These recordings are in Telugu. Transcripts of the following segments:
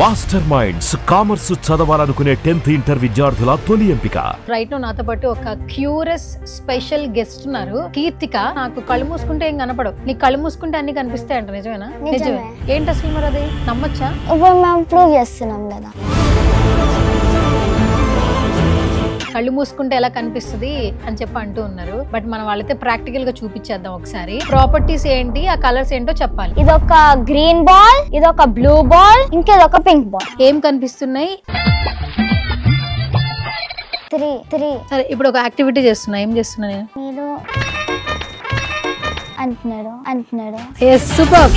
మాస్టర్ మైండ్స్ కామర్స్ చదవాలనుకునే 10th ఇంటర్ విద్యార్థుల తొలి ఎంపిక. రైట్ నో నాతో పాటు ఒక క్యూరస్ స్పెషల్ గెస్ట్ ఉన్నారు, కీర్తిక. నాకు కళ్ళు మూసుకుంటే ఏం కనపడవు, నీకు కళ్ళు మూసుకుంటే అన్ని కనిపిస్తాయి అంట. నిజమేనా? నిజమే. ఏంటి అసలు మరి అది నమ్మొచ్చా? ఇప్పుడు మేము ప్రూవ్ చేస్తున్నాం కదా. కళ్ళు మూసుకుంటే ఎలా కనిపిస్తుంది అని చెప్పి అంటూ ఉన్నారు. బట్ మనం వాళ్ళైతే ప్రాక్టికల్ గా చూపించేద్దాం ఒకసారి. ప్రాపర్టీస్ ఏంటి, ఆ కలర్స్ ఏంటో చెప్పాలి. ఇదొక గ్రీన్ బాల్, ఇదొక బ్లూ బాల్, ఇంకేదొక పింక్ బాల్. ఏం కనిపిస్తున్నాయి? త్రీ. సరే, ఇప్పుడు ఒక యాక్టివిటీ చేస్తున్నా. ఏం చేస్తున్నా నేను? మీరు అంటున్నాడు. Super.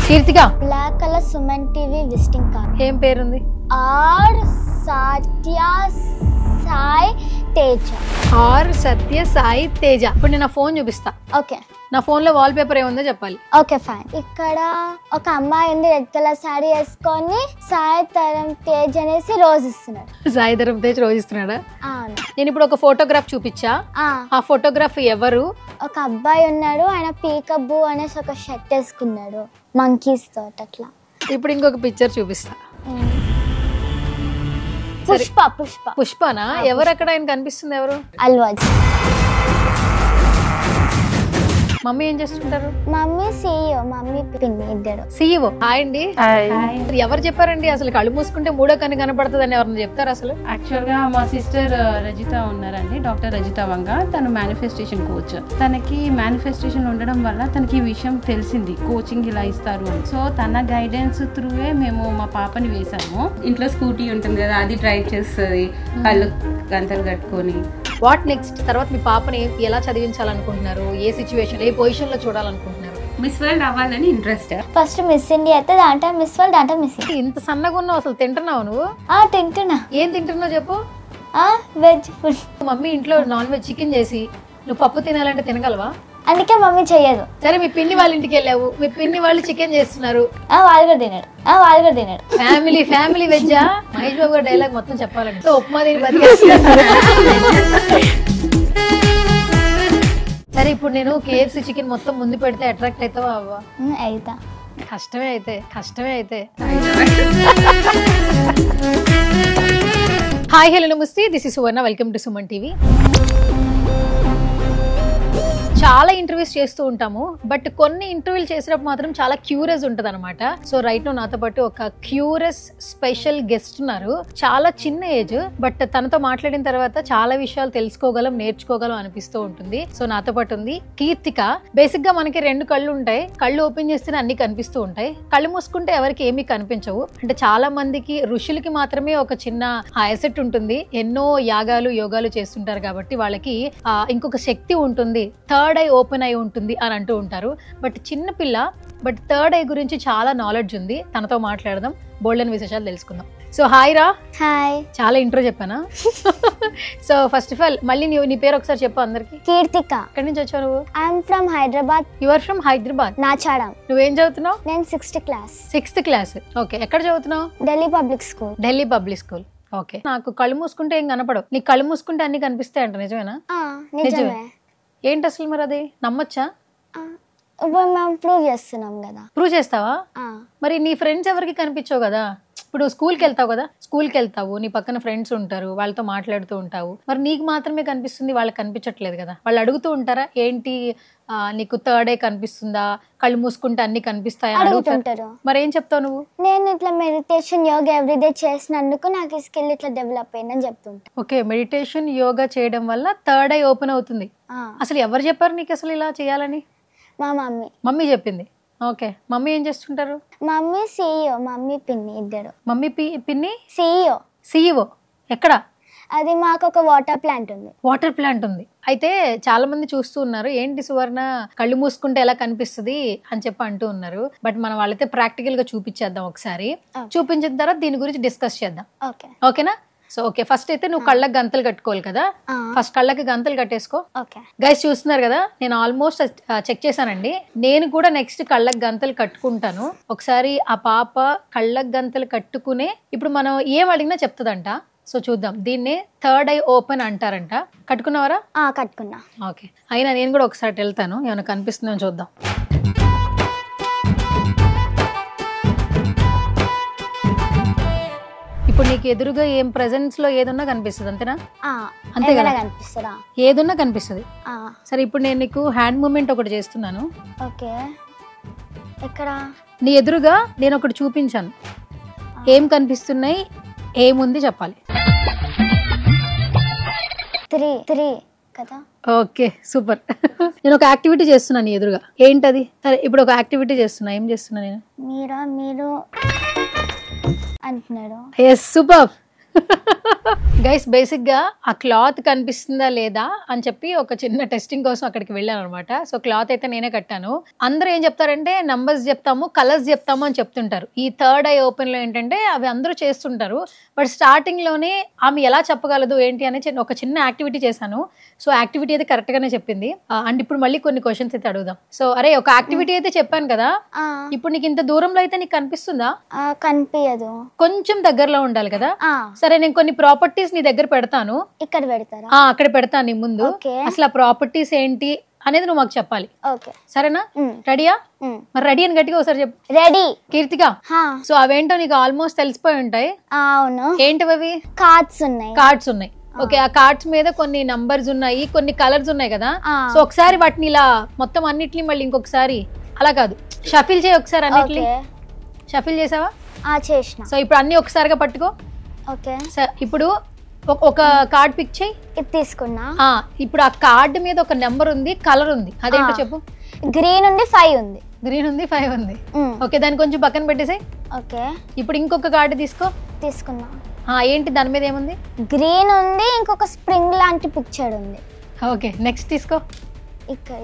Keerthika, black colour Suman TV visiting card. ఏం పేరుంది? ఆర్ సత్య సాయి తేజ. ఆర్ సత్య సాయి తేజ. ఇప్పుడు నేను నా ఫోన్ చూపిస్తా. ఓకే. నా ఫోన్ లో వాల్ పేపర్ ఏముందో చెప్పాలి. Okay fine. ఇక్కడ ఒక అమ్మాయి ఉంది, రెడ్ కలర్ సారీ వేసుకొని సాయి తరం తేజ్ అనేసి రోజు ఇస్తున్నాడు. సాయి తరం తేజ్ రోజు ఇస్తున్నాడా? అవును. నేను ఇప్పుడు ఒక ఫోటోగ్రాఫ్ చూపించా. ఆ ఫోటోగ్రాఫ్ ఎవరు? ఒక అబ్బాయి ఉన్నాడు, ఆయన పీకబ్బు అనేసి ఒక షర్ట్ వేసుకున్నాడు మంకీస్ తోట అట్లా. ఇప్పుడు ఇంకొక పిక్చర్ చూపిస్తా. పుష్పనా? ఎవరు అక్కడ? ఆయన కనిపిస్తుంది ఎవరు? అల్లు అర్జున్. మమ్మీ ఏం చేస్తుంటారు? మమ్మీ సీఈఓ, మమ్మీ పిన్ని ఇద్దరు. సీఈఓ. హాయ్ అండి. ఎవరు చెప్పారండి అసలు కళ్ళు మూసుకుంటే మూడో కన్ను కనపడుతుంది అని? ఎవరిని చెప్తారు అసలు? యాక్చువల్ గా మా సిస్టర్ రజిత ఉన్నారండి, డాక్టర్ రజిత వంగ. తను మేనిఫెస్టేషన్ కోచ్. తనకి మేనిఫెస్టేషన్ ఉండడం వల్ల తనకి ఈ విషయం తెలిసింది, కోచింగ్ ఇలా ఇస్తారు అని. సో తన గైడెన్స్ త్రూవే మేము మా పాపని వేసాము. ఇంట్లో స్కూటీ ఉంటుంది కదా, అది డ్రైవ్ చేస్తుంది కళ్ళు గంతలు కట్టుకొని. What next? తర్వాత మీ పాపని ఎలా చదివించాలనుకుంటున్నారు? ఏ సిచ్యువేషన్, ఏ పొజిషన్ లో చూడాలనుకుంటున్నారు? మిస్ వరల్డ్ అవ్వాలని ఇంట్రెస్ట్. ఫస్ట్ మిస్ ఇండియా అయితే దాంట్లో మిస్ వరల్డ్, దాంట్లో మిస్. ఇంత సన్నగా ఉన్నావు, అసలు తింటున్నావు నువ్వు? తింటున్నా. ఏం తింటున్నావు చెప్పు. Veg food. మమ్మీ ఇంట్లో నాన్ వెజ్ చికెన్ చేసి నువ్వు పప్పు తినాలంటే తినగలవా? అందుకే మమ్మీ చెయ్యదు. సరే, మీ పిన్ని వాళ్ళ ఇంటికి వెళ్ళావు, మీ పిన్ని వాళ్ళు చికెన్ చేస్తున్నారు, వాళ్ళు కూడా తినాడు. ఫ్యామిలీ వెజ్జా? మహేష్ బాబు గారు డైలాగ్ మొత్తం చెప్పాలంటే ఉప్మా తిని బతికేస్తున్నారు. సరే, ఇప్పుడు నేను KFC చికెన్ మొత్తం ముందు పెడితే అట్రాక్ట్ అవుతావా? అవ్వా? అయితా. కష్టమే అయితే. హాయ్, హలో, నమస్తే. This is Suvarna. Welcome to Suman TV. చాలా ఇంటర్వ్యూస్ చేస్తూ ఉంటాము, బట్ కొన్ని ఇంటర్వ్యూలు చేసినప్పుడు మాత్రం చాలా క్యూరియస్ ఉంటుంది అనమాట. సో రైట్ నో నాతో పాటు ఒక క్యూరియస్ స్పెషల్ గెస్ట్ ఉన్నారు. చాలా చిన్న ఏజ్, బట్ తనతో మాట్లాడిన తర్వాత చాలా విషయాలు తెలుసుకోగలం, నేర్చుకోగలం అనిపిస్తూ ఉంటుంది. సో నాతో పాటు ఉంది కీర్తిక. బేసిక్ గా మనకి 2 కళ్ళు ఉంటాయి. కళ్ళు ఓపెన్ చేస్తేనే అన్ని కనిపిస్తూ ఉంటాయి, కళ్ళు మూసుకుంటే ఎవరికి ఏమీ కనిపించవు. అంటే చాలా మందికి, ఋషులకి మాత్రమే ఒక చిన్న ఎసెట్ ఉంటుంది. ఎన్నో యాగాలు, యోగాలు చేస్తుంటారు కాబట్టి వాళ్ళకి ఇంకొక శక్తి ఉంటుంది, థర్డ్ ఐ ఓపెన్ అయి ఉంటుంది అని అంటూ ఉంటారు. బట్ చిన్న పిల్ల, బట్ థర్డ్ ఐ గురించి చాలా నాలెడ్జ్ ఉంది. తనతో మాట్లాడదాం, బోల్డెన్ విశేషాలు తెలుసుకుందాం. సో హాయ్ రా. హాయ్. చాలా ఇంట్రో చెప్పానా? సో ఫస్ట్ ఆఫ్ ఆల్ మళ్ళీ నీ పేరు ఒకసారి చెప్పు అందరికి. కీర్తిక. ఎక్కడి నుంచి వచ్చావు నువ్వు? I'm from Hyderabad. You are from Hyderabad. Nacharam. నువ్వేం చదువుతున్నావు? నేను 6th class. 6th class. Okay. ఎక్కడ చదువుతున్నావు? Delhi public school. Delhi public school. Okay. నాకు కళ్ళు మూసుకుంటే ఏం కనపడవు, నీకు కళ్ళు మూసుకుంటే అన్ని కనిపిస్తాయి అంట. నిజమేనా? నిజమే. ఏంటి అసలు మరి అది నమ్మొచ్చా? ఇప్పుడు మేము ప్రూవ్ చేస్తున్నాం కదా. ప్రూవ్ చేస్తావా? మరి నీ ఫ్రెండ్స్ ఎవరికి కనిపించవు కదా. ఇప్పుడు స్కూల్కి వెళ్తావు కదా, స్కూల్కి వెళ్తావు, నీ పక్కన ఫ్రెండ్స్ ఉంటారు, వాళ్ళతో మాట్లాడుతూ ఉంటావు. మరి నీకు మాత్రమే కనిపిస్తుంది, వాళ్ళకి కనిపించట్లేదు కదా. వాళ్ళు అడుగుతూ ఉంటారా ఏంటి నీకు థర్డ్ ఐ కనిపిస్తుందా, కళ్ళు మూసుకుంటే అన్ని కనిపిస్తాయా అడుగుతుంటారు. మరి ఏం చెప్తావు నువ్వు? నేను ఇట్లా మెడిటేషన్ యోగా ఎవ్రీడే చేసినందుకు నాకు ఈ స్కిల్ ఇట్లా డెవలప్ అయిందని చెప్తుంటా. ఓకే. మెడిటేషన్ యోగా చేయడం వల్ల థర్డ్ ఐ ఓపెన్ అవుతుంది. అసలు ఎవరు చెప్పారు నీకు అసలు ఇలా చేయాలని? మా మమ్మీ చెప్పింది. ఓకే. మమ్మీ ఏం చేస్తుంటారు? మమ్మీ సీఈఓ, మమ్మీ పిన్ని ఇద్దరు. మమ్మీ పిన్ని సీఈఓ. ఎక్కడ? అది మాకు ఒక వాటర్ ప్లాంట్ ఉంది. అయితే చాలా మంది చూస్తూ ఉన్నారు, ఏంటి సువర్ణ కళ్ళు మూసుకుంటే ఎలా కనిపిస్తుంది అని చెప్పి అంటూ ఉన్నారు. బట్ మనం వాళ్ళైతే ప్రాక్టికల్ గా చూపించేద్దాం ఒకసారి. చూపించిన తర్వాత దీని గురించి డిస్కస్ చేద్దాం. ఓకేనా? సో ఓకే, ఫస్ట్ అయితే నువ్వు కళ్ళకి గంతలు కట్టుకోవాలి కదా. ఫస్ట్ కళ్ళకి గంతలు కట్టేసుకో. గైస్ చూస్తున్నారు కదా, నేను ఆల్మోస్ట్ చెక్ చేశానండి. నేను కూడా నెక్స్ట్ కళ్ళకి గంతలు కట్టుకుంటాను. ఒకసారి ఆ పాప కళ్ళకి గంతలు కట్టుకునే ఇప్పుడు మనం ఏం అడిగినా చెప్తుందంట. సో చూద్దాం. దీన్నే థర్డ్ ఐ ఓపెన్ అంటారంట. కట్టుకున్నావరా? కట్టుకున్నా. ఓకే. అయినా నేను కూడా ఒకసారి వెళ్తాను, ఏమైనా కనిపిస్తుందో చూద్దాం. ఇప్పుడు నీకు ఎదురుగా ఏం ప్రెజెన్స్ లో ఏదున్నా కనిపిస్తుంది అంతేనా? అంతే కదా, కనిపిస్తుందా? ఏదున్నా కనిపిస్తుంది. సరే ఇప్పుడు నేను నీకు హ్యాండ్ మూమెంట్ ఒకటి చేస్తున్నాను. ఓకే. ఎక్కడ? నీ ఎదురుగా నేను ఒకటి చూపించాను, ఏం కనిపిస్తున్నాయి, ఏముంది చెప్పాలి. 3 కదా. Okay super. నేను ఒక యాక్టివిటీ చేస్తున్నాను నీ ఎదురుగా, ఏంటది? సరే ఇప్పుడు ఒక యాక్టివిటీ చేస్తున్నా, ఏం చేస్తున్నా నేను? మీరు అంటున్నాడు. Yes super. గైస్ బేసిక్ గా ఆ క్లాత్ కనిపిస్తుందా లేదా అని చెప్పి ఒక చిన్న టెస్టింగ్ కోసం అక్కడికి వెళ్ళాను అనమాట. సో క్లాత్ అయితే నేనే కట్టాను. అందరూ ఏం చెప్తారంటే నంబర్స్ చెప్తాము, కలర్స్ చెప్తాము అని చెప్తుంటారు. ఈ థర్డ్ ఐ ఓపెన్ లో ఏంటంటే అవి అందరూ చేస్తుంటారు, బట్ స్టార్టింగ్ లోనే ఆమె ఎలా చెప్పగలదు ఏంటి అని ఒక చిన్న యాక్టివిటీ చేశాను. సో యాక్టివిటీ అయితే కరెక్ట్ గానే చెప్పింది. అండ్ ఇప్పుడు మళ్ళీ కొన్ని క్వశ్చన్స్ అయితే అడుగుదాం. సో అరే ఒక యాక్టివిటీ అయితే చెప్పాను కదా, ఇప్పుడు నీకు ఇంత దూరంలో అయితే నీకు కనిపిస్తుందా? కనిపించదు, కొంచెం దగ్గరలో ఉండాలి కదా. సరే నేను కొన్ని ప్రాపర్టీస్ నీ దగ్గర పెడతాను. ఇక్కడ పెడతారా? అక్కడ పెడతాను నీ ముందు. అసలు ఆ ప్రాపర్టీస్ ఏంటి అనేది నువ్వు మాకు చెప్పాలి, సరేనా? రెడీయా? మరి రెడీ అని గట్టిగా ఒకసారి చెప్పు. రెడీ కీర్తిక. సో అవేంటో నీకు ఆల్మోస్ట్ తెలిసిపోయి ఉంటాయి. అవును. ఏంటివి అవి? కార్డ్స్ ఉన్నాయి. కార్డ్స్ ఉన్నాయి. ఓకే, ఆ కార్డ్స్ మీద కొన్ని నంబర్స్ ఉన్నాయి, కొన్ని కలర్స్ ఉన్నాయి కదా. సో ఒకసారి వాటిని ఇలా మొత్తం అన్నిటిని మళ్ళీ ఇంకొకసారి అలా కాదు, షఫిల్ చేయి ఒకసారి అన్నిటిని. షఫిల్ చేసావా? చేసిన. సో ఇప్పుడు అన్ని ఒకసారిగా పట్టుకో. ఓకే. ఇప్పుడు ఒక కార్డ్ పిక్ చేయి. ఇది తీసుకున్నా. ఇప్పుడు ఆ కార్డ్ మీద ఒక నెంబర్ ఉంది, కలర్ ఉంది, అదేంటో చెప్పు. గ్రీన్ ఉంది, 5 ఉంది. గ్రీన్ ఉంది, 5 ఉంది. ఓకే, దాన్ని కొంచెం పక్కన పెట్టేసాయి. ఓకే. ఇప్పుడు ఇంకొక కార్డు తీసుకో. తీసుకున్నా. ఏంటి దాని మీద ఏముంది? గ్రీన్ ఉంది, ఇంకొక స్ప్రింగ్ లాంటి పిక్చర్ ఉంది. ఓకే, నెక్స్ట్ తీసుకో. ఇక్కడ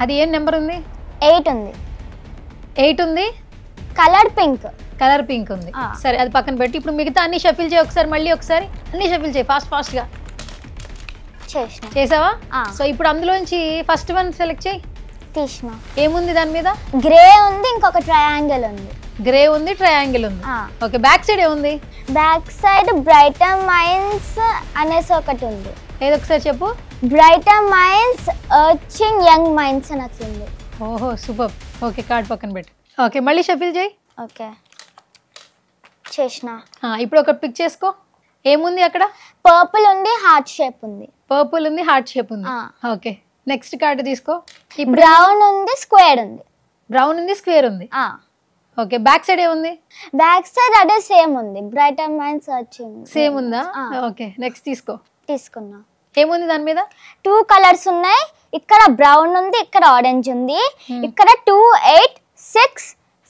అది ఏం నెంబర్ ఉంది? 8 ఉంది. 8 ఉంది, కలర్ పింక్. కలర్ పింక్ ఉంది. సరే అది పక్కన పెట్టి ఇప్పుడు మిగతా అన్ని షఫిల్ చేయి ఒకసారి, మళ్ళీ ఒకసారి అన్ని షఫిల్ చేయి ఫాస్ట్ గా. చేసావా? సో ఇప్పుడు అందులోంచి ఫస్ట్ వన్ సెలెక్ట్ చేయి. తీసిన. ఏముంది దాని మీద? గ్రే ఉంది, ఇంకొక ట్రయాంగిల్ ఉంది. గ్రే ఉంది, ట్రయాంగిల్ ఉంది. ఓకే, బ్యాక్ సైడ్ ఏముంది? బ్యాక్ సైడ్ బ్రైటర్ మైండ్స్ అనేసి ఒకటి ఉంది. ఏదో ఒకసారి చెప్పు. బ్రైటర్ మైండ్స్ ఎర్చింగ్ యంగ్ మైండ్స్ అని వచ్చింది. ఓహో సూపర్. ఓకే, కార్డ్ పక్కన పెట్టు. ఓకే, మళ్ళీ షఫిల్ చేయి. ఓకే, చేసిన. ఇప్పుడు ఒక పిక్ చేసుకో. ఏముంది అక్కడ? పర్పుల్ ఉంది, హార్ట్ షేప్ ఉంది. పర్పుల్ ఉంది, హార్ట్ షేప్ ఉంది. ఓకే, నెక్స్ట్ కార్డు తీసుకో. బ్రౌన్ ఉంది, స్క్వేర్ ఉంది. బ్రౌన్ ఉంది, స్క్వేర్ ఉంది. ఓకే, బ్యాక్ సైడ్ ఏముంది? బ్యాక్ సైడ్ అదే సేమ్ ఉంది, బ్రైటర్ మైండ్స్ సర్చింగ్. సేమ్ ఉందా? ఓకే, నెక్స్ట్ తీసుకో. తీసుకున్నా. ఏముంది దాని మీద? 2 కలర్స్ ఉన్నాయి. ఇక్కడ బ్రౌన్ ఉంది, ఇక్కడ ఆరెంజ్ ఉంది. ఇక్కడ 2, 8, 6,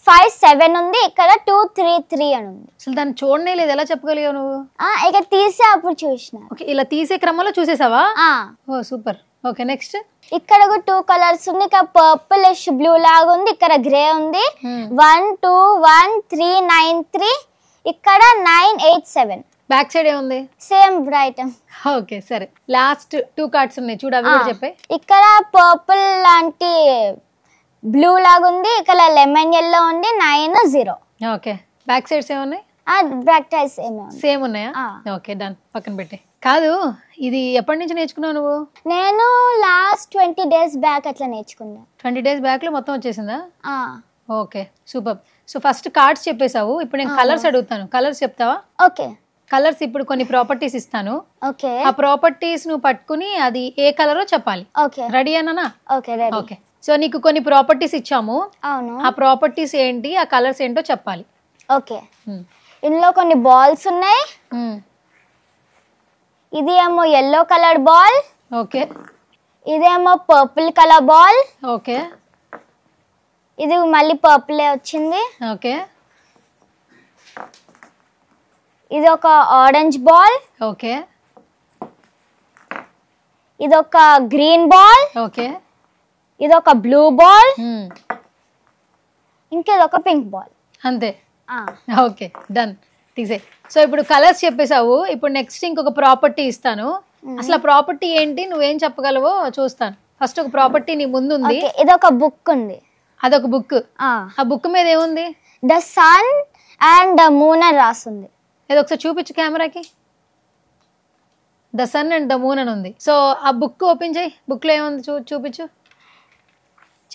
5, 7 ఉంది. ఇక్కడ 2, 3, 3 అని ఉంది. అసలు దాన్ని చూడనే లేదు, ఎలా చెప్పగలిగావు నువ్వు? ఇక తీసే అప్పుడు చూసిన. ఓకే, ఇలా తీసే క్రమంలో చూసేసావా? ఓ సూపర్. Okay, next. ఇక్కడ 2 కలర్స్ ఉంది. ఇక్కడ పర్పులిష్ బ్లూ లాగా ఉంది, ఇక్కడ గ్రే ఉంది. 1, 2, 1, 3, 9, 3. ఇక్కడ 9, 8, 7. బ్యాక్ సైడ్ ఏముంది? Same bright. ఓకే సరే, లాస్ట్ 2 కార్డ్స్ ఉన్నాయి చూడు, అవి కూడా చెప్పే. ఇక్కడ పర్పుల్ లాంటి బ్లూ లాగా ఉంది, ఇక్కడ లెమన్ yellow ఉంది. 9, 0. ఓకే, బ్యాక్ సైడ్స్ ఏమున్నాయి? బ్యాక్ సైడ్స్ సేమ్ ఉన్నాయా? ఓకే, డన్, పక్కన పెట్టే. కాదు, ఇది ఎప్పటి నుంచి నేర్చుకున్నావు నువ్వు? నేను లాస్ట్ 20 days బ్యాక్ అట్లా నేర్చుకున్నా. 20 days బ్యాక్ లో మొత్తం వచ్చేసిందా? Okay super. So first cards చెప్పేసావు, ఇప్పుడు నేను కలర్స్ అడుగుతాను, కలర్స్ చెప్తావా? ఓకే. కలర్స్ ఇప్పుడు కొన్ని ప్రాపర్టీస్ ఇస్తాను. ఓకే. ఆ ప్రాపర్టీస్ నువ్వు పట్టుకుని అది ఏ కలరో చెప్పాలి. ఓకే. రెడీ అన్నా? Okay ready. ఓకే, సో నీకు కొన్ని ప్రాపర్టీస్ ఇచ్చాము. అవును. ఆ ప్రాపర్టీస్ ఏంటి, ఆ కలర్స్ ఏంటో చెప్పాలి. ఓకే. ఇందులో కొన్ని బాల్స్ ఉన్నాయి. ఇది ఏమో yellow కలర్ బాల్. ఓకే. ఇదేమో పర్పుల్ కలర్ బాల్. ఓకే. ఇది మళ్ళీ పర్పుల్ వచ్చింది. ఓకే. ఇది ఒక ఆరెంజ్ బాల్. ఓకే. ఇది ఒక గ్రీన్ బాల్. ఓకే. ఇది ఒక బ్లూ బాల్. ఇంకేది ఒక పింక్ బాల్. అంతే. ఓకే, డన్, తీసే. సో ఇప్పుడు కలర్స్ చెప్పేసావు, ఇప్పుడు నెక్స్ట్ ఇంకొక ప్రాపర్టీ ఇస్తాను. అసలు ప్రాపర్టీ ఏంటి, నువ్వేం చెప్పగలవో చూస్తాను. ఫస్ట్ ఒక ప్రాపర్టీ నీ ముందు ఉంది. ఇది ఒక బుక్ ఉంది. అదొక బుక్. ఆ బుక్ మీద ఏముంది? The sun and the moon అని రాస్తుంది. ఏదో ఒకసారి చూపించు కెమెరాకి. The sun and the moon అని ఉంది. సో ఆ బుక్ ఓపెన్ చేయి, బుక్ లో ఏముంది చూపించు,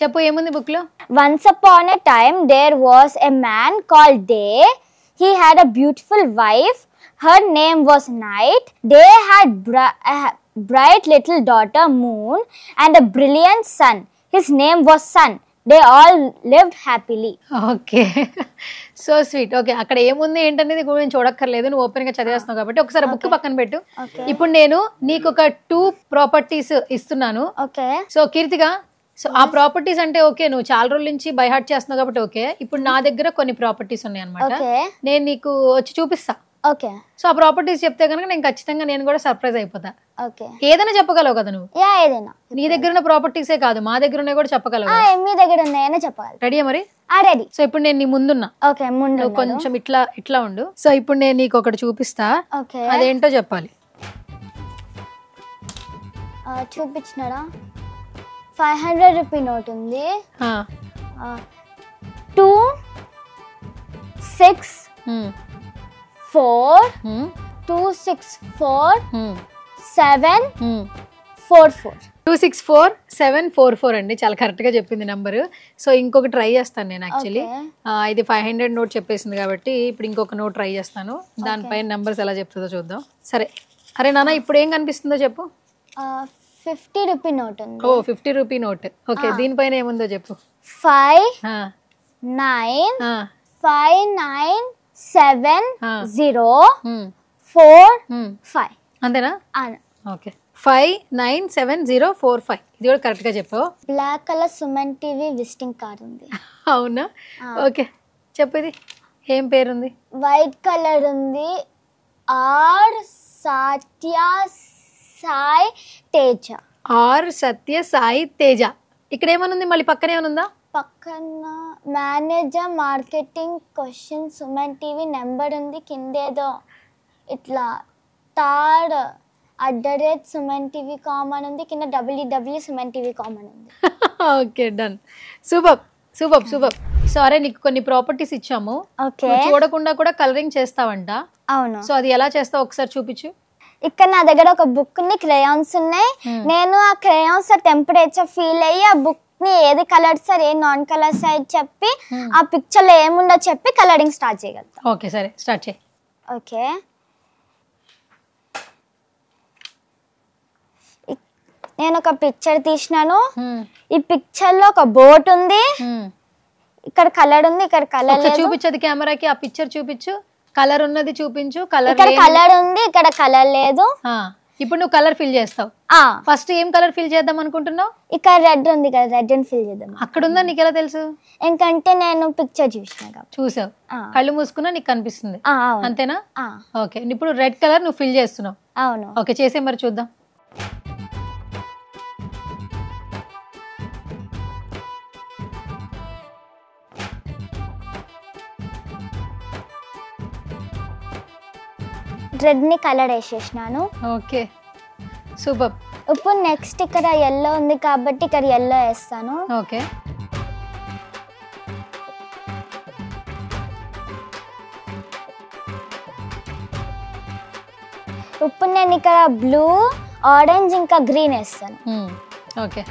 చెప్పు ఏముంది బుక్ లో. Once upon a time there was a man called Day. He had a beautiful wife Her name was Night. They had bright little daughter Moon and a brilliant son. His name was Sun. They all lived happily. Okay, so sweet. Okay, అక్కడ ఏముంది ఏంటనేది కూడా నేను చూడక్కర్లేదు, నువ్వు ఓపెన్ గా చదివేస్తున్నావు కాబట్టి ఒకసారి బుక్ పక్కన పెట్టు. ఇప్పుడు నేను నీకు ఒక 2 ప్రాపర్టీస్ ఇస్తున్నాను. ఓకే, సో కీర్తిగా, సో ఆ ప్రాపర్టీస్ అంటే ఓకే, నువ్వు చాలా రోజుల నుంచి బై హార్ట్ చేస్తున్నావు కాబట్టి ఓకే. ఇప్పుడు నా దగ్గర కొన్ని ప్రాపర్టీస్ ఉన్నాయి అనమాట, నేను నీకు వచ్చి చూపిస్తా. ఓకే, సో ఆ ప్రాపర్టీస్ చెప్తే కనుక నేను ఖచ్చితంగా నేను కూడా సర్ప్రైజ్ అయిపోతా. ఓకే, ఏదైనా చెప్పగలవు కదా నువ్వు? ఏదైనా. నీ దగ్గర ఉన్న ప్రాపర్టీసే కాదు, మా దగ్గర ఉన్నాయి కూడా చెప్పగలవు. మీ దగ్గర ఉన్నాయని చెప్పగలరు. రెడీయా మరి? రెడీ. సో ఇప్పుడు నేను నీ ముందున్నా. ఓకే, ముందు కొంచెం ఇట్లా ఉండు. సో ఇప్పుడు నేను నీకు ఒకటి చూపిస్తా, అదేంటో చెప్పాలి. చూపించినారా? 500 రూపీ నోట్ ఉంది. 2 6 4 2 6 4 7 4 4 264 అండి, చాలా కరెక్ట్ గా చెప్పింది నెంబర్. సో ఇంకొక ట్రై చేస్తాను నేను. యాక్చువల్లీ ఇది 500 నోట్ చెప్పేసింది కాబట్టి ఇప్పుడు ఇంకొక నోట్ ట్రై చేస్తాను, దానిపైన నెంబర్స్ ఎలా చెప్తుందో చూద్దాం. సరే, అరే నాన్న ఇప్పుడు ఏం కనిపిస్తుందో చెప్పు. 50 రూపీ నోట్ ఉంది. 50 రూపీ నోట్. ఓకే, దీనిపైన ఏముందో చెప్పు. 5 9 5 9 7 0 4 5. అంతేనా? ఓకే, 5 9 7 0 4 5. ఇది కూడా కరెక్ట్ గా చెప్పు. Black colour Suman TV visiting card ఉంది. అవునా? ఓకే, చెప్పు. ఇది ఏం పేరుంది? వైట్ కలర్ ఉంది. ఆర్ సత్య సాయి తేజ. ఆర్ సత్య సాయి తేజ. ఇక్కడ ఏమనుంది మళ్ళీ? పక్కన ఏమనుందా? పక్కన manager marketing question Suman TV number ఉంది. కిందేదో ఇట్లా థర్డ్ @సుమన్ టీవీ కామన్ ఉంది. కింద www సుమన్ టీవీ కామన్ ఉంది. Okay, done. సూపర్. సరే, నీకు కొన్ని ప్రాపర్టీస్ ఇచ్చాము. చూడకుండా కూడా కలరింగ్ చేస్తావంట. అవును. సో అది ఎలా చేస్తావు ఒకసారి చూపించు. ఇక్కడ నా దగ్గర ఒక బుక్ ఉంది, క్రేయాన్స్ ఉన్నాయి. నేను ఆ క్రేయాన్స్ టెంపరేచర్ ఫీల్ అయ్యి ఆ బుక్ ని ఏది కలర్ సార్, ఏ నాన్ కలర్ సైడ్ చెప్పి ఆ పిక్చర్ లో ఏముందో చెప్పి కలరింగ్ స్టార్ట్ చేయగలుగుతా. ఓకే, సరే, స్టార్ట్ చేయి. ఓకే, నేను ఒక పిక్చర్ తీసినాను. ఈ పిక్చర్ లో ఒక బోట్ ఉంది, ఇక్కడ కలర్ ఉంది, ఇక్కడ కలర్ లేదు. చూపించదు కెమెరాకి, ఆ పిక్చర్ చూపించు. కలర్ ఉన్నది చూపించు. కలర్ ఇక్కడ కలర్ ఉంది, ఇక్కడ కలర్ లేదు. ఇప్పుడు నువ్వు కలర్ ఫిల్ చేస్తావు. ఫస్ట్ ఏం కలర్ ఫిల్ చేద్దాం అనుకుంటున్నావు? ఇక్కడ రెడ్ ఉంది కదా, రెడ్ అని ఫిల్ చేద్దాం. అక్కడ ఉందా? నీకు ఎలా తెలుసు? ఎందుకంటే నేను పిక్చర్ చూసావు, కళ్ళు మూసుకున్నా నీకు కనిపిస్తుంది, అంతేనా? ఓకే, ఇప్పుడు రెడ్ కలర్ నువ్వు ఫిల్ చేస్తున్నావు. అవును. ఓకే, చేసే మరి చూద్దాం. రెడ్ ని కలర్ వేసేసినాను. Okay, super. ఇప్పుడు నెక్స్ట్ ఇక్కడ yellow ఉంది కాబట్టి ఇక్కడ yellow వేస్తాను. ఓకే, ఇప్పుడు నేను ఇక్కడ బ్లూ, ఆరెంజ్ ఇంకా గ్రీన్ వేస్తాను. ఓకే,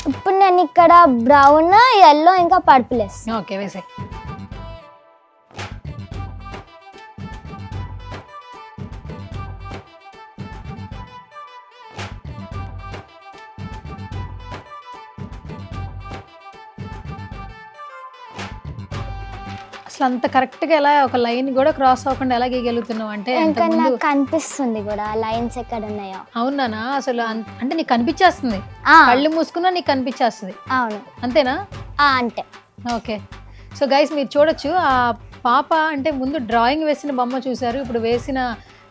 ఇప్పుడు నేను ఇక్కడ బ్రౌన్, yellow ఇంకా పర్పుల్ వేస్తాను. ఓకే, వేసే. అసలు అంత కరెక్ట్ గా ఎలా ఒక లైన్ కూడా క్రాస్ అవ్వకుండా ఎలా గీయగలుగుతున్నావు అంటే నాకు కనిపిస్తుంది కూడా లైన్స్ ఎక్కడ ఉన్నాయో. అవునా? అసలు అంటే నీకు కనిపించేస్తుంది, కళ్ళు మూసుకున్నా నీకు కనిపించేస్తుంది. అవును, అంతేనా? అంటే ఓకే. సో గైస్ మీరు చూడొచ్చు, ఆ పాప అంటే ముందు డ్రాయింగ్ వేసిన బొమ్మ చూసారు, ఇప్పుడు వేసిన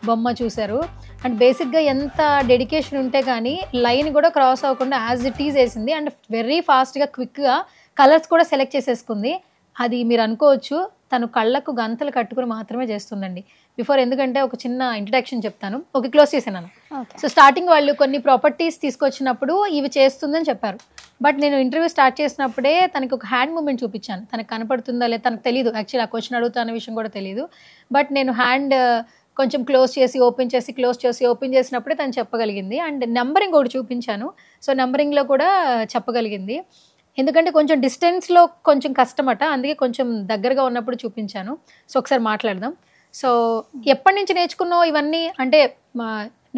బొమ్మ చూసారు. అండ్ బేసిక్గా ఎంత డెడికేషన్ ఉంటే కానీ లైన్ కూడా క్రాస్ అవ్వకుండా యాజ్ ఇట్ ఈజ్ వేసింది. అండ్ వెరీ ఫాస్ట్గా క్విక్గా కలర్స్ కూడా సెలెక్ట్ చేసేసుకుంది. అది మీరు అనుకోవచ్చు తను కళ్ళకు గంతలు కట్టుకుని మాత్రమే చేస్తుందండి. బిఫోర్, ఎందుకంటే ఒక చిన్న ఇంట్రడక్షన్ చెప్తాను. ఓకే, క్లోజ్ చేశాను. ఓకే. సో స్టార్టింగ్ వాళ్ళు కొన్ని ప్రాపర్టీస్ తీసుకొచ్చినప్పుడు ఇవి చేస్తుందని చెప్పారు. బట్ నేను ఇంటర్వ్యూ స్టార్ట్ చేసినప్పుడే తనకి ఒక హ్యాండ్ మూమెంట్ చూపించాను. తనకు కనపడుతుందా లేదా తనకు తెలియదు, యాక్చువల్లీ ఆ క్వశ్చన్ అడుగుతా అనే విషయం కూడా తెలియదు. బట్ నేను హ్యాండ్ కొంచెం క్లోజ్ చేసి ఓపెన్ చేసి క్లోజ్ చేసి ఓపెన్ చేసినప్పుడే తను చెప్పగలిగింది. అండ్ నెంబరింగ్ ఒకటి చూపించాను. సో నెంబరింగ్లో కూడా చెప్పగలిగింది. ఎందుకంటే కొంచెం డిస్టెన్స్లో కొంచెం కష్టమట, అందుకే కొంచెం దగ్గరగా ఉన్నప్పుడు చూపించాను. సో ఒకసారి మాట్లాడదాం. సో ఎప్పటి నుంచి నేర్చుకున్నావు ఇవన్నీ? అంటే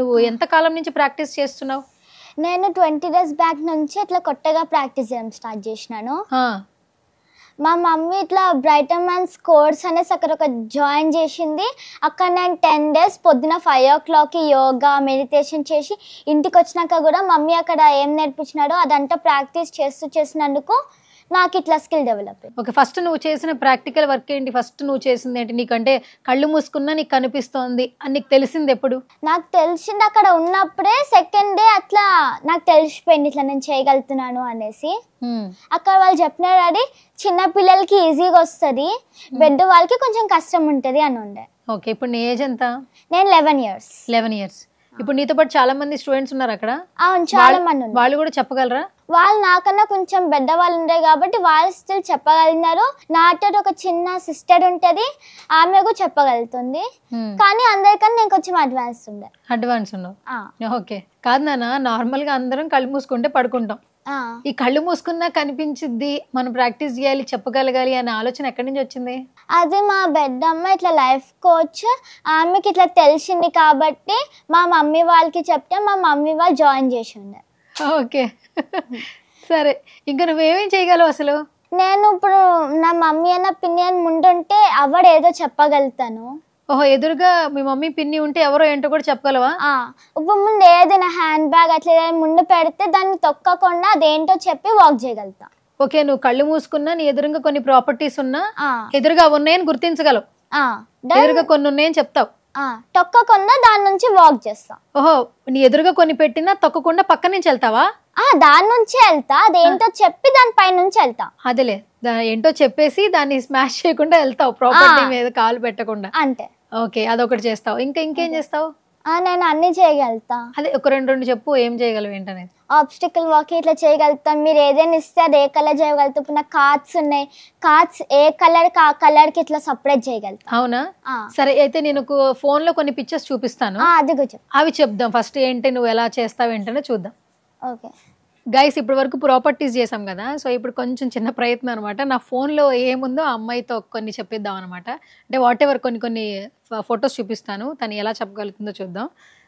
నువ్వు ఎంత కాలం నుంచి ప్రాక్టీస్ చేస్తున్నావు? నేను 20 days బ్యాక్ నుంచి ఇట్లా కొత్తగా ప్రాక్టీస్ చేయడం స్టార్ట్ చేసినాను. మా మమ్మీ ఇట్లా బ్రైటన్ మ్యాన్స్ కోర్స్ అనేసి అక్కడ ఒక జాయిన్ చేసింది. అక్కడ నేను 10 days పొద్దున 5 o'clockకి యోగా మెడిటేషన్ చేసి ఇంటికి వచ్చినాక కూడా మమ్మీ అక్కడ ఏం నేర్పించినాడో అదంతా ప్రాక్టీస్ చేసినందుకు నాకు ఇట్లా స్కిల్ డెవలప్ అయింది. ఓకే, ఫస్ట్ నువ్వు చేసిన ప్రాక్టికల్ వర్క్ ఏంటి? ఫస్ట్ నువ్వు చేసింది ఏంటి? నీకంటే కళ్ళు మూసుకున్నా నీకు కనిపిస్తోంది అని నీకు తెలిసింది ఎప్పుడు? నాకు తెలిసింది అక్కడ ఉన్నప్పుడే. సెకండ్ డే అట్లా నాకు తెలిసిపోయింది ఇట్లా నేను చేయగలుగుతున్నాను అనేసి. అక్కడ వాళ్ళు చెప్పినారు అది చిన్న పిల్లలకి ఈజీగా వస్తుంది, పెద్ద వాళ్ళకి కొంచెం కష్టం ఉంటుంది అని ఉండే. ఓకే, ఇప్పుడు నీ ఏజ్ ఎంత? నేను 11 years. 11 years. ఇప్పుడు నీతో పాటు చాలా మంది స్టూడెంట్స్ ఉన్నారు అక్కడ? అవును, చాలా మంది ఉన్నారు. వాళ్ళు కూడా చెప్పగలరా? వాళ్ళు నాకన్నా కొంచెం పెద్దవాళ్ళు ఉండే కాబట్టి వాళ్ళు స్టిల్ చెప్పగలిగినారు. నాతో ఒక చిన్న సిస్టర్ ఉంటది, ఆమె కూడా చెప్పగలుగుతుంది. కానీ అందరికన్నా నేను కొంచెం అడ్వాన్స్ ఉన్నావు. ఓకే, కాదు నాన్న, నార్మల్ గా అందరం కళ్ళు మూసుకుంటే పడుకుంటాం. ఈ కళ్ళు మూసుకున్నా కనిపించిద్ది, మనం ప్రాక్టీస్ చేయాలి, చెప్పగలగాలి అనే ఆలోచన ఎక్కడి నుంచి వచ్చింది? అది మా పెద్దమ్మ ఇట్లా లైఫ్ కోచ్, ఆమెకి ఇట్లా తెలిసింది కాబట్టి మా మమ్మీ వాళ్ళకి చెప్తే మా మమ్మీ వాళ్ళు జాయిన్ చేసి ఉండే. ఓకే, సరే. ఇంకా నువ్వేమేం చేయగలవు అసలు? నేను ఇప్పుడు నా మమ్మీ అన్న పిన్ని అని ముందుంటే అవడు ఏదో చెప్పగలుగుతాను. ఓహో, ఎదురుగా మీ మమ్మీ పిన్ని ఉంటే ఎవరో ఏంటో కూడా చెప్పగలవా? ఇప్పుడు ముందు ఏదైనా హ్యాండ్ బ్యాగ్ అట్లా ముందు పెడితే దాన్ని తొక్కకుండా అదేంటో చెప్పి వాక్ చేయగలుగుతా. ఓకే, నువ్వు కళ్ళు మూసుకున్నా నీ ఎదురుగా కొన్ని ప్రాపర్టీస్ ఉన్నా ఎదురుగా ఉన్నాయని గుర్తించగలవు, ఎదురుగా కొన్ని ఉన్నాయని చెప్తావు, తొక్కకుండా దాని నుంచి వాక్ చేస్తా. ఓహో, నీ ఎదురుగా కొన్ని పెట్టినా తొక్కకుండా పక్క నుంచి వెళ్తావా? దాని నుంచి వెళ్తా, అదేంటో చెప్పి దాని పై నుంచి వెళ్తా. అదేలే, ఏంటో చెప్పేసి దాన్ని స్మాష్ చేయకుండా వెళ్తావు, ప్రాపర్టీ మీద కాలు పెట్టకుండా. అంతే. ఓకే, అదొకటి చేస్తావు. ఇంకేం చేస్తావు? నేను అన్ని చేయగలుగుతా. అదే ఒక రెండు చెప్పు, ఏం చేయగలవు ఏంటనేది. ఆబ్స్టికల్ వాకింగ్ ఇట్లా చేయగలుగుతాం. మీరు ఏదైనా ఇస్తే అది ఏ కలర్ చేయగలుగుతాం. ఇప్పుడు నాకు కార్డ్స్ ఉన్నాయి, కార్డ్స్ ఏ కలర్ కి ఆ కలర్ కి ఇట్లా సపరేట్ చేయగలుగుతాం. అవునా? సరే, అయితే నేను ఫోన్ లో కొన్ని పిక్చర్స్ చూపిస్తాను, అది అవి చెప్దాం. ఫస్ట్ ఏంటి నువ్వు ఎలా చేస్తావు ఏంటనే చూద్దాం. ఓకే గైస్, ఇప్పటి వరకు ప్రాపర్టీస్ చేసాం కదా, సో ఇప్పుడు కొంచెం చిన్న ప్రయత్నం అనమాట. నా ఫోన్లో ఏముందో ఆ అమ్మాయితో కొన్ని చెప్పిద్దాం అనమాట. అంటే వాట్ ఎవర్ కొన్ని ఫొటోస్ చూపిస్తాను, తను ఎలా చెప్పగలుగుతుందో చూద్దాం.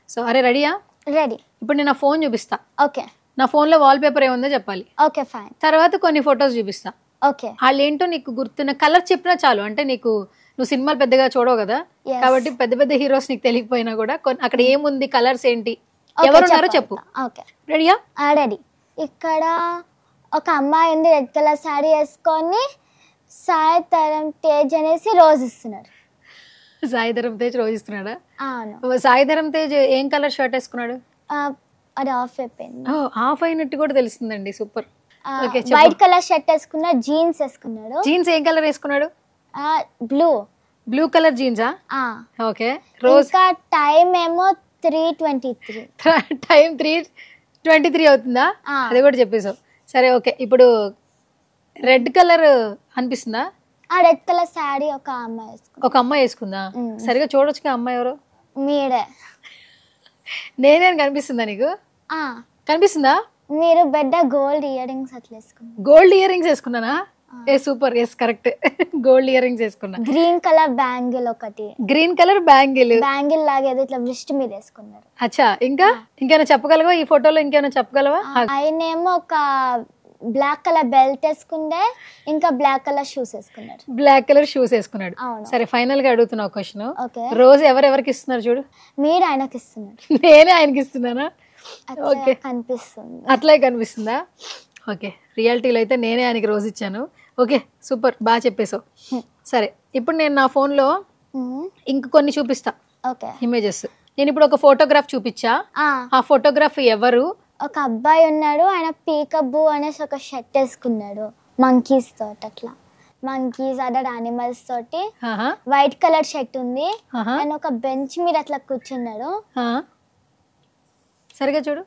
సో అరే రెడీయా? రెడీ. ఇప్పుడు నేను నా ఫోన్ చూపిస్తా. ఓకే. నా ఫోన్లో వాల్ పేపర్ ఏముందో చెప్పాలి. Okay fine. తర్వాత కొన్ని ఫొటోస్ చూపిస్తా. ఓకే. వాళ్ళు ఏంటో నీకు గుర్తున్న కలర్ చెప్పినా చాలు. అంటే నువ్వు సినిమాలు పెద్దగా చూడవు కదా, కాబట్టి పెద్ద పెద్ద హీరోస్ నీకు తెలియకపోయినా కూడా అక్కడ ఏముంది, కలర్స్ ఏంటి, ఎవరున్నారో చెప్పు. ఓకే, రెడీయా? రెడీ. ఇక్కడ ఒక అమ్మాయి ఉంది, రెడ్ కలర్ శారీ వేసుకొని సాయి ధరమ్ తేజ్ అనేసి రోజు ఇస్తున్నాడు. సాయి ధరమ్ తేజ్ రోజు ఇస్తున్నాడా? అవును. సాయి ధరమ్ తేజ్ ఏం కలర్ షర్ట్ వేసుకున్నాడు? అది ఆఫ్ అయిపోయింది. ఆఫ్ అయినట్టు కూడా తెలుస్తుందండి, సూపర్. వైట్ కలర్ షర్ట్ వేసుకున్నాడు, జీన్స్ వేసుకున్నాడు. జీన్స్ ఏం కలర్ వేసుకున్నాడు? బ్లూ కలర్ జీన్సా? ఓకే. రోజు టైం ఏమో 3:23. టైం 3:23 అవుతుందా? అది కూడా చెప్పేసావు. సరే, ఓకే. ఇప్పుడు రెడ్ కలర్ అనిపిస్తుందా? రెడ్ కలర్ శారీ ఒక అమ్మాయి వేసుకుందా? సరిగా చూడొచ్చుగా, అమ్మాయి ఎవరు? మీరే. నేనే కనిపిస్తుందా నీకు? కనిపిస్తుందా? మీరు పెద్ద గోల్డ్ ఇయర్ రింగ్స్ అట్లా వేసుకున్నారు. గోల్డ్ ఇయర్ రింగ్స్ వేసుకున్నానా? Super, yes correct. Gold ear rings వేసుకున్నా. గ్రీన్ కలర్ బ్యాంగిల్ ఒకటి. గ్రీన్ కలర్ బ్యాంగిల్ లాగేది ఇట్లా రిస్ట్ మీద వేసుకున్నారు. అచ్చా, ఇంకేమైనా చెప్పగలవా? ఈ ఫోటోలో ఇంకేమైనా చెప్పగలవా? ఆయనేమో ఒక బ్లాక్ కలర్ బెల్ట్ వేసుకుండే, ఇంకా బ్లాక్ కలర్ షూస్ వేసుకున్నాడు. బ్లాక్ కలర్ షూస్ వేసుకున్నాడు. సరే, ఫైనల్ గా అడుగుతున్నా క్వశ్చన్. రోజు ఎవరెవరికి ఇస్తున్నారు చూడు? మీరు ఆయనకి ఇస్తున్నారు. నేనే ఆయనకి ఇస్తున్నానా? ఓకే, కనిపిస్తుంది. అట్లే కనిపిస్తుందా? ఓకే, రియాలిటీలో అయితే నేనే ఆయనకి రోజు ఇచ్చాను. ఓకే, సూపర్, బాగా చెప్పేసావు. సరే, ఇప్పుడు నేను నా ఫోన్లో ఇంక కొన్ని చూపిస్తా ఇమేజెస్. నేను ఇప్పుడు ఒక ఫోటోగ్రాఫ్ చూపించా, ఆ ఫోటోగ్రాఫ్ ఎవరు? ఒక అబ్బాయి ఉన్నాడు, ఆయన పీకబ్బు అనేసి ఒక షర్ట్ వేసుకున్నాడు మంకీస్ తోటి. అట్లా మంకీస్ అదర్ యానిమల్స్ తోటి. ఆహా, వైట్ కలర్ షర్ట్ ఉంది ఆహా. అండ్ ఒక బెంచ్ మీద అట్లా కూర్చున్నాడు. ఆ. సరిగా చూడు,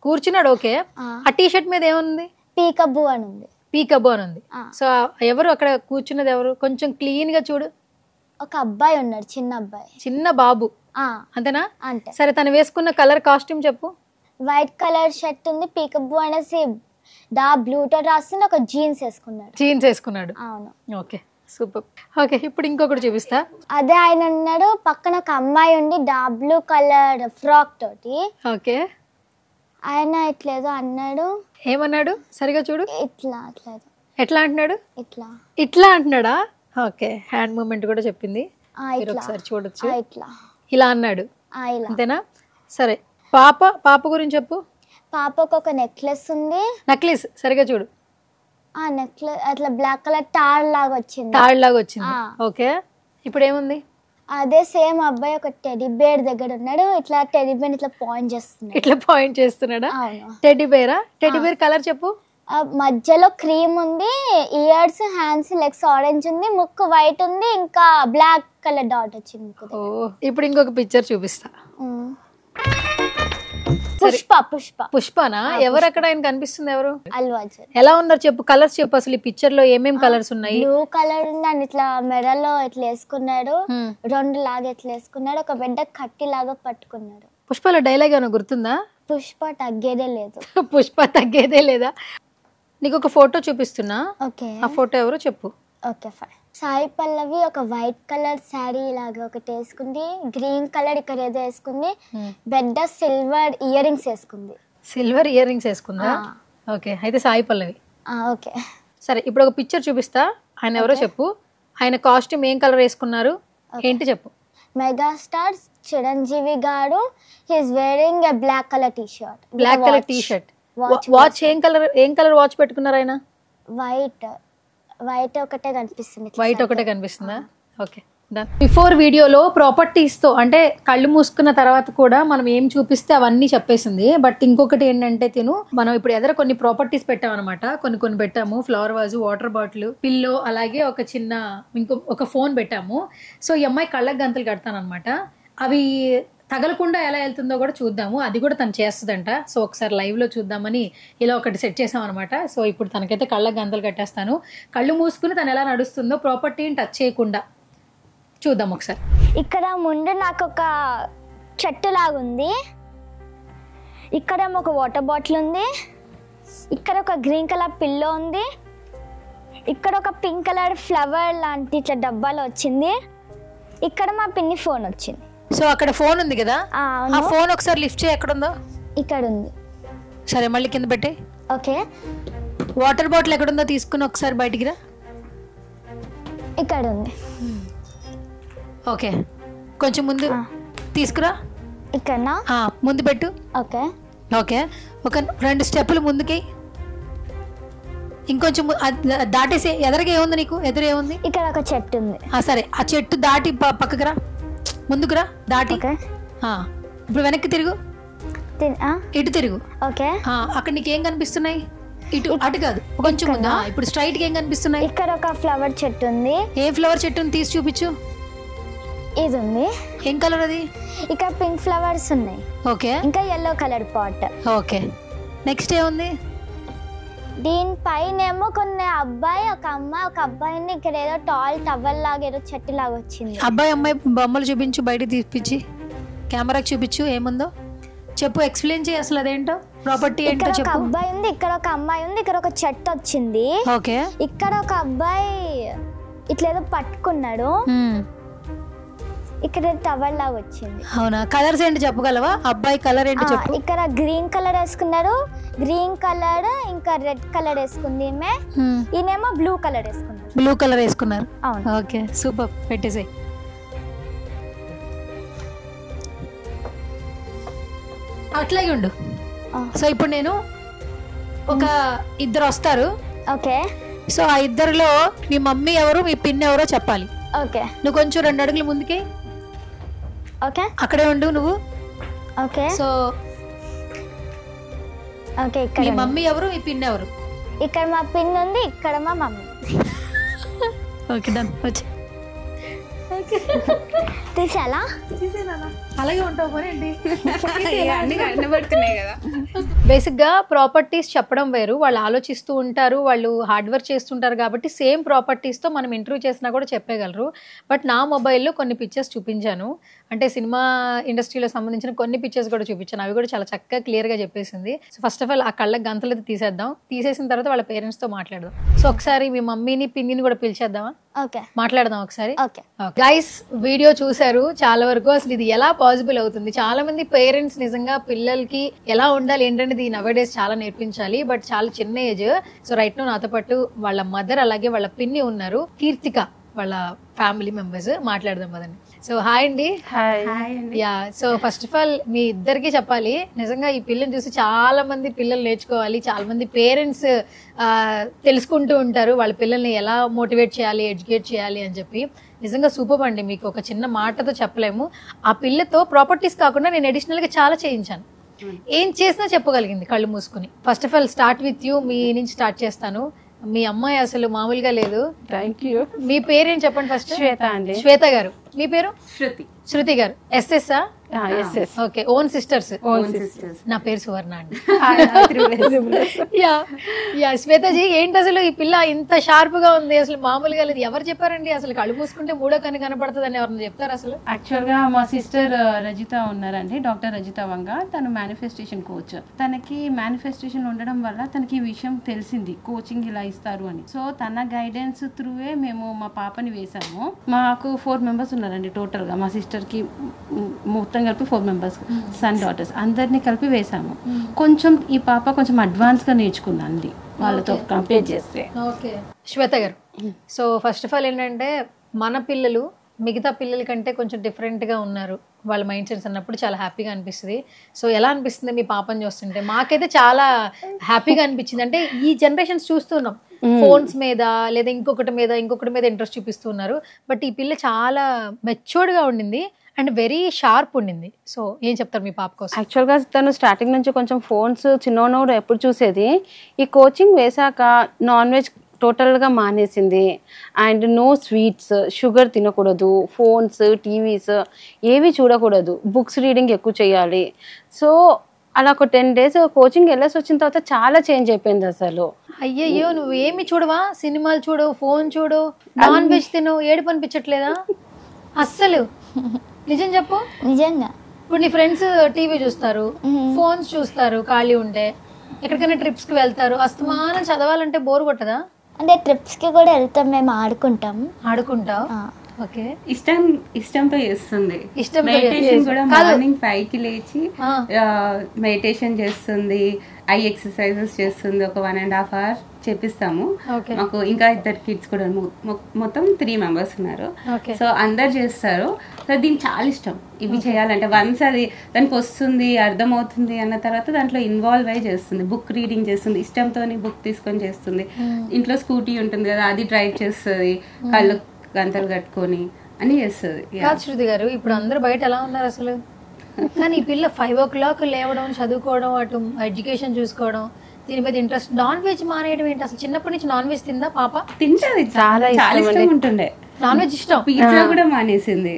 కూర్చున్నాడు. ఓకే, ఆ. ఆ టీ షర్ట్ మీద ఏముంది? పీకబూ అని ఉంది. పీకబో అని ఉంది. ఆ. సో ఎవరు అక్కడ కూర్చున్నది ఎవరు? కొంచెం క్లీన్ గా చూడు. ఒక అబ్బాయి ఉన్నాడు, చిన్న అబ్బాయి. చిన్న బాబు ఆ, అంతేనా? అంతే. సరే, తను వేసుకున్న కలర్ కాస్ట్యూమ్ చెప్పు. వైట్ కలర్ షర్ట్ ఉంది, పీకబూ అనేసి దా బ్లూతో రాస్తుంది, ఒక జీన్స్ వేసుకున్నాడు. జీన్స్ వేసుకున్నాడు. అవును. Okay, super. ఓకే, ఇప్పుడు ఇంకొకటి చూపిస్తా. అదే ఆయన ఉన్నాడు, పక్కన ఒక అమ్మాయి ఉండి డా బ్లూ కలర్ ఫ్రాక్ తోటి. ఓకే, ఆయన ఇట్లేదో అన్నాడు. ఏమన్నాడు? సరిగా చూడు. ఇట్లా అట్లేదు ఎట్లా అంటున్నాడు? ఇట్లా ఇట్లా అంటున్నాడా? ఓకే, హ్యాండ్ మూమెంట్ కూడా చెప్పింది, మీరు ఇట్లా ఒకసారి చూడొచ్చు. ఇట్లా ఇలా అన్నాడు, ఇలా. అంతేనా? సరే, పాప గురించి చెప్పు. పాపకు ఒక నెక్లెస్ ఉంది. నక్లీస్ సరిగా చూడు. ఆ నెక్లెస్ అట్లా బ్లాక్ కలర్ తాడ్ లాగా వచ్చింది. తాడు లాగా వచ్చింది. ఆ. ఓకే, ఇప్పుడు ఏముంది? అదే సేమ్ అబ్బాయి ఒక టెడీ బేర్ దగ్గర ఉన్నాడు, ఇట్లా టెడీ బేర్ ఇట్లా పాయింట్ చేస్తున్నాడు. ఇట్లా పాయింట్ చేస్తున్నాడా? అవును. Teddy Bera? Teddy bear colour చెప్పు. ఆ మధ్యలో క్రీమ్ ఉంది, ఇయర్స్ హ్యాండ్స్ లెగ్స్ ఆరెంజ్ ఉంది, ముక్కు వైట్ ఉంది, ఇంకా బ్లాక్ కలర్ డాట్ వచ్చింది ముక్కు దగ్గర. ఓ, ఇప్పుడు ఇంకొక పిక్చర్ చూపిస్తా. ఉమ్. పుష్ప పుష్పనా? ఎవరు అక్కడ? ఆయన కనిపిస్తుంది ఎవరు? అల్లు అర్జున్. ఎలా ఉన్నారు చెప్పు, కలర్స్ చెప్పు. అసలు ఈ పిక్చర్ లో ఏమేం కలర్స్ ఉన్నాయి? బ్లూ కలర్ ఉంది అని ఇట్లా మెడలో ఇట్లా వేసుకున్నాడు, Hmm. రెండు లాగా ఇట్లా వేసుకున్నాడు, ఒక బిడ్డ కట్టి లాగా పట్టుకున్నాడు. పుష్పలో డైలాగ్ ఏమైనా గుర్తుందా? పుష్ప తగ్గేదే లేదు. పుష్ప తగ్గేదే లేదా? నీకు ఒక ఫోటో చూపిస్తున్నా, ఓకే ఆ ఫోటో ఎవరో చెప్పు. Okay fine. సాయి పల్లవి ఒక వైట్ కలర్ శారీ లాగా ఒకటి వేసుకుంది, గ్రీన్ కలర్ ఇక్కడ ఏదో వేసుకుంది, బిడ్డ సిల్వర్ ఇయర్ రింగ్స్ వేసుకుంది. సిల్వర్ ఇయర్ రింగ్స్ వేసుకుందా? ఆ. ఓకే, అయితే సాయి పల్లవి. ఓకే సరే, ఇప్పుడు ఒక పిక్చర్ చూపిస్తా, ఆయన ఎవరో చెప్పు. ఆయన కాస్ట్యూమ్ ఏం కలర్ వేసుకున్నారు ఏంటి చెప్పు. Megastar Chiranjeevi garu, he's wearing a black colour T shirt. Black colour T shirt. Watch ఏం కలర్ వాచ్ పెట్టుకున్నారు ఆయన? వైట్ ఒకటే కనిపిస్తుంది. వైట్ ఒకటే కనిపిస్తుందా? Okay, done. బిఫోర్ వీడియోలో ప్రాపర్టీస్ తో అంటే కళ్ళు మూసుకున్న తర్వాత కూడా మనం ఏం చూపిస్తే అవన్నీ చెప్పేసింది. బట్ ఇంకొకటి ఏంటంటే మనం ఇప్పుడు ఎదురు కొన్ని ప్రాపర్టీస్ పెట్టామన్నమాట. కొన్ని పెట్టాము, flower vase, water bottle, pillow, అలాగే ఒక చిన్న ఒక ఫోన్ పెట్టాము. సో ఈ అమ్మాయి కళ్ళకు గంతలు కడతానమాట. అవి తగలకుండా ఎలా వెళ్తుందో కూడా చూద్దాము, అది కూడా తను చేస్తుందంట. సో ఒకసారి లైవ్ లో చూద్దామని ఇలా ఒకటి సెట్ చేసాం అనమాట. సో ఇప్పుడు తనకైతే కళ్ళకు గంతలు కట్టేస్తాను. కళ్ళు మూసుకుని తను ఎలా నడుస్తుందో ప్రాపర్టీని టచ్ చేయకుండా చూద్దాం ఒకసారి. ఇక్కడ ముందు నాకు ఒక చెట్టు లాగా ఉంది, ఇక్కడ ఒక వాటర్ బాటిల్ ఉంది, ఇక్కడ ఒక గ్రీన్ కలర్ పిల్లో ఉంది, ఇక్కడ ఒక పింక్ కలర్ ఫ్లవర్ లాంటి ఇట్లా డబ్బాలో వచ్చింది, ఇక్కడ మా పిన్ని ఫోన్ వచ్చింది. సో అక్కడ ఫోన్ ఉంది కదా, ఆ ఫోన్ ఒకసారి లిఫ్ట్ చేయి, ఎక్కడ ఉందో. ఇక్కడ ఉంది. సరే, మళ్ళీ కింద పెట్టి. ఓకే, వాటర్ బాటిల్ ఎక్కడుందో తీసుకుని ఒకసారి బయటికి రా. ఇక్కడ ఉంది. ఓకే, కొంచెం ముందు తీసుకురా. ఇక్కడనా? ముందు పెట్టు. ఓకే ఓకే, ఒక 2 స్టెప్పులు ముందుకి, ఇంకొంచెం దాటేసి. ఎదురుగా ఏముంది నీకు? ఎదురు ఏముంది? ఇక్కడ ఒక చెట్టు ఉంది. సరే, ఆ చెట్టు దాటి పక్కకు రా, ముందుకు రా, దాటి. ఇప్పుడు వెనక్కి తిరుగు, ఇటు తిరుగు. ఓకే, అక్కడ నీకు ఏం కనిపిస్తున్నాయి? ఇటు, అటు కాదు, కొంచెం ముందు. ఇప్పుడు స్ట్రైట్ గా ఏం కనిపిస్తున్నాయి? ఇక్కడ ఒక ఫ్లవర్ చెట్టు ఉంది. ఏ ఫ్లవర్ చెట్టుని తీసి చూపించు. ఇది ఉంది. ఏం కలర్ అది? ఇక్కడ పింక్ ఫ్లవర్స్ ఉన్నాయి. ఓకే, ఇంకా yellow colour pot. Okay, next ఏముంది? దీనిపైన ఏమో కొన్ని అబ్బాయి, ఒక అమ్మాయి, ఒక అబ్బాయి ఉంది. ఇక్కడ ఏదో టాల్ టవల్ లాగా ఏదో చెట్టు లాగా వచ్చింది. అబ్బాయి అమ్మాయి బొమ్మలు చూపించు, బయట తీపిచ్చి కెమెరాకి చూపించు, ఏముందో చెప్పు, ఎక్స్ప్లెయిన్ చేయి అసలు అదేంటో, ప్రాపర్టీ ఏంటో చెప్పు. ఒక అబ్బాయి ఉంది, ఇక్కడ ఒక అమ్మాయి ఉంది, ఇక్కడ ఒక చెట్టు వచ్చింది. ఓకే, ఇక్కడ ఒక అబ్బాయి ఇట్లా ఏదో పట్టుకున్నాడు, ఇక్కడ టవల్ లాగా వచ్చింది. అవునా? కలర్స్ ఏంటి చెప్పగలవా? అబ్బాయి కలర్ ఏంటి చెప్పు. ఇక్కడ గ్రీన్ కలర్ వేసుకున్నాడు, గ్రీన్ కలర్ ఇంకా రెడ్ కలర్ వేసుకుంది ఈమె, ఈయనేమో బ్లూ కలర్ వేసుకున్నాడు. బ్లూ కలర్ వేసుకున్నారు. అవును. ఓకే, సూపర్, పెట్టేసాయి. అట్లాగే ఉండు. సో ఇప్పుడు నేను ఒక ఇద్దరు వస్తారు. ఓకే, సో ఆ ఇద్దరిలో మీ మమ్మీ ఎవరు, మీ పిన్ ఎవరో చెప్పాలి. ఓకే, నువ్వు కొంచెం 2 అడుగులు ముందుకి. ఓకే, అక్కడే ఉండు నువ్వు. ఓకే, సో ఓకే, మీ మమ్మీ ఎవరు, మీ పిన్ ఎవరు? ఇక్కడ మా పిన్ ఉంది, ఇక్కడ మా మమ్మీ. ఓకే డన్ వచ్చి తీసేలా అలాగే ఉంటావు మరి ఏంటి అన్ని కనబడుతున్నాయి కదా. బేసిక్గా ప్రాపర్టీస్ చెప్పడం వేరు, వాళ్ళు ఆలోచిస్తూ ఉంటారు, వాళ్ళు హార్డ్ వర్క్ చేస్తుంటారు కాబట్టి సేమ్ ప్రాపర్టీస్తో మనం ఇంటర్వ్యూ చేసినా కూడా చెప్పగలరు. బట్ నా మొబైల్లో కొన్ని పిక్చర్స్ చూపించాను, అంటే సినిమా ఇండస్ట్రీలో సంబంధించిన కొన్ని పిక్చర్స్ కూడా చూపించాను, అవి కూడా చాలా చక్కగా క్లియర్గా చెప్పేసింది. సో ఫస్ట్ ఆఫ్ ఆల్ ఆ కళ్ళకి గంతలు తీసేద్దాం, తీసేసిన తర్వాత వాళ్ళ పేరెంట్స్తో మాట్లాడదాం. సో ఒకసారి మీ మమ్మీని పిన్నిని కూడా పిలిచేద్దామా, ఓకే మాట్లాడదాం ఒకసారి. ఓకే గైస్ వీడియో చూసారు చాలా వరకు, అసలు ఇది ఎలా పాసిబుల్ అవుతుంది? చాలా మంది పేరెంట్స్ నిజంగా పిల్లలకి ఎలా ఉండాలి ఏంటనేది నవడేస్ చాలా నేర్పించాలి, బట్ చాలా చిన్న ఏజ్. సో రైట్ నో నాతో పాటు వాళ్ళ మదర్ అలాగే వాళ్ళ పిన్ని ఉన్నారు, కీర్తిక వాళ్ళ ఫ్యామిలీ మెంబర్స్. మాట్లాడదాం కదండి. సో హాయ్ అండి. Yeah, so first of all మీ ఇద్దరికి చెప్పాలి, నిజంగా ఈ పిల్లని చూసి చాలా మంది పిల్లలు నేర్చుకోవాలి, చాలా మంది పేరెంట్స్ తెలుసుకుంటూ ఉంటారు వాళ్ళ పిల్లల్ని ఎలా మోటివేట్ చేయాలి, ఎడ్యుకేట్ చేయాలి అని చెప్పి. నిజంగా సూపర్ అండి, మీకు ఒక చిన్న మాటతో చెప్పలేము. ఆ పిల్లతో ప్రాపర్టీస్ కాకుండా నేను అడిషనల్గా చాలా చేయించాను, ఏం చేసినా చెప్పగలిగింది కళ్ళు మూసుకుని. First of all start with you, మీ నుంచి స్టార్ట్ చేస్తాను. మీ అమ్మాయి అసలు మామూలుగా లేదు. Thank you. మీ పేరు ఏం చెప్పండి ఫస్ట్? శ్వేత అండి. శ్వేత గారు. మీ పేరు? శృతి. శృతి గారు. ఎస్ఎస్ఆ? Okay, own sisters. నా పేరు సువర్ణ అండి. యా శ్వేతజీ, ఏంటి అసలు ఈ పిల్ల ఇంత షార్ప్ గా ఉంది, అసలు మామూలుగా లేదు. ఎవరు చెప్పారండి అసలు కళ్ళు మూసుకుంటే మూడో కన్ను కనపడుతుంది అని ఎవరైనా చెప్తారు అసలు? యాక్చువల్ గా మా సిస్టర్ రజిత ఉన్నారండి, డాక్టర్ రజిత వంగ. తను మేనిఫెస్టేషన్ కోచ్. తనకి మేనిఫెస్టేషన్ ఉండడం వల్ల తనకి ఈ విషయం తెలిసింది, కోచింగ్ ఇలా ఇస్తారు అని. సో తన గైడెన్స్ త్రూవే మేము మా పాపని వేసాము. మాకు 4 members ఉన్నారండి టోటల్ గా. మా సిస్టర్ కి మొత్తం కలిపి 4 members, సన్ డాటర్స్ అందరినీ కలిపి వేసాము. కొంచెం ఈ పాప కొంచెం అడ్వాన్స్ గా నేర్చుకుందండి వాళ్ళతో కంపేర్ చేస్తే. ఓకే శ్వేత గారు, సో ఫస్ట్ ఆఫ్ ఆల్ ఏంటంటే మన పిల్లలు మిగతా పిల్లల కంటే కొంచెం డిఫరెంట్గా ఉన్నారు, వాళ్ళ మైండ్ సెట్స్ అన్నప్పుడు చాలా హ్యాపీగా అనిపిస్తుంది. సో ఎలా అనిపిస్తుంది మీ పాపని చూస్తుంటే? మాకైతే చాలా హ్యాపీగా అనిపించింది. అంటే ఈ జనరేషన్స్ చూస్తున్నాం ఫోన్స్ మీద లేదా ఇంకొకటి మీద ఇంట్రెస్ట్ చూపిస్తున్నారు, బట్ ఈ పిల్ల చాలా మెచ్యూర్డ్గా ఉండింది అండ్ వెరీ షార్ప్ ఉండింది. సో ఏం చెప్తారు మీ పాప కోసం? యాక్చువల్గా తను స్టార్టింగ్ నుంచి కొంచెం ఫోన్స్ చిన్నోడు ఎప్పుడు చూసేది. ఈ కోచింగ్ వేశాక నాన్ వెజ్ టోటల్గా మానేసింది. అండ్ నో స్వీట్స్, షుగర్ తినకూడదు, ఫోన్స్, టీవీస్ ఏవి చూడకూడదు, బుక్స్ రీడింగ్ ఎక్కువ చేయాలి. సో అలా ఒక 10 days కోచింగ్ వెళ్ళేసి వచ్చిన తర్వాత చాలా చేంజ్ అయిపోయింది అసలు. అయ్యయ్యో, నువ్వు ఏమి చూడవా? సినిమాలు చూడు, ఫోన్ చూడు, నాన్ వెజ్ తిను, ఏడుపు అనిపించట్లేదా అస్సలు? నిజం చెప్పు. నిజంగా ఇప్పుడు నీ ఫ్రెండ్స్ టీవీ చూస్తారు, ఫోన్స్ చూస్తారు, ఖాళీ ఉంటే ఎక్కడికైనా ట్రిప్స్ కి వెళ్తారు, అస్తమానం చదవాలంటే బోర్ కొట్టదా? అంటే ట్రిప్స్ కి కూడా వెళ్తాం, మేము ఆడుకుంటావు. ఓకే, ఇష్టంతో చేస్తుంది. ఇష్టం మెడిటేషన్ కూడా మార్నింగ్ 5కి లేచి మెడిటేషన్ చేస్తుంది, ఐ ఎక్సర్సైజెస్ చేస్తుంది. ఒక 1.5 hours చేపిస్తాము. మాకు ఇంకా 2 kids కూడా, మొత్తం 3 members ఉన్నారు. సో అందరు చేస్తారు. సో దీనికి చాలా ఇష్టం ఇవి చేయాలంటే. వన్స్ అది దానికి వస్తుంది, అర్థమవుతుంది అన్న తర్వాత దాంట్లో ఇన్వాల్వ్ అయి చేస్తుంది. బుక్ రీడింగ్ చేస్తుంది, ఇష్టంతో బుక్ తీసుకొని చేస్తుంది. ఇంట్లో స్కూటీ ఉంటుంది కదా, అది డ్రైవ్ చేస్తుంది, కళ్ళు గంతలు కట్టుకొని అని చేస్తుంది. శృతి గారు, ఇప్పుడు అందరూ బయట ఎలా ఉన్నారు అసలు? కానీ ఈ పిల్ల 5 o'clock లేవడం, చదువుకోవడం, అటు ఎడ్యుకేషన్ చూసుకోవడం, దీని మీద ఇంట్రెస్ట్. నాన్ వెజ్ మానేయడం ఏంటి అసలు? చిన్నప్పటి నుంచి నాన్ వెజ్ తిందా పాప? తింటది, చాలా ఇష్టం ఉంటుండే. నాన్ వెజ్ ఇష్టం. పిజ్జా కూడా మానేసింది.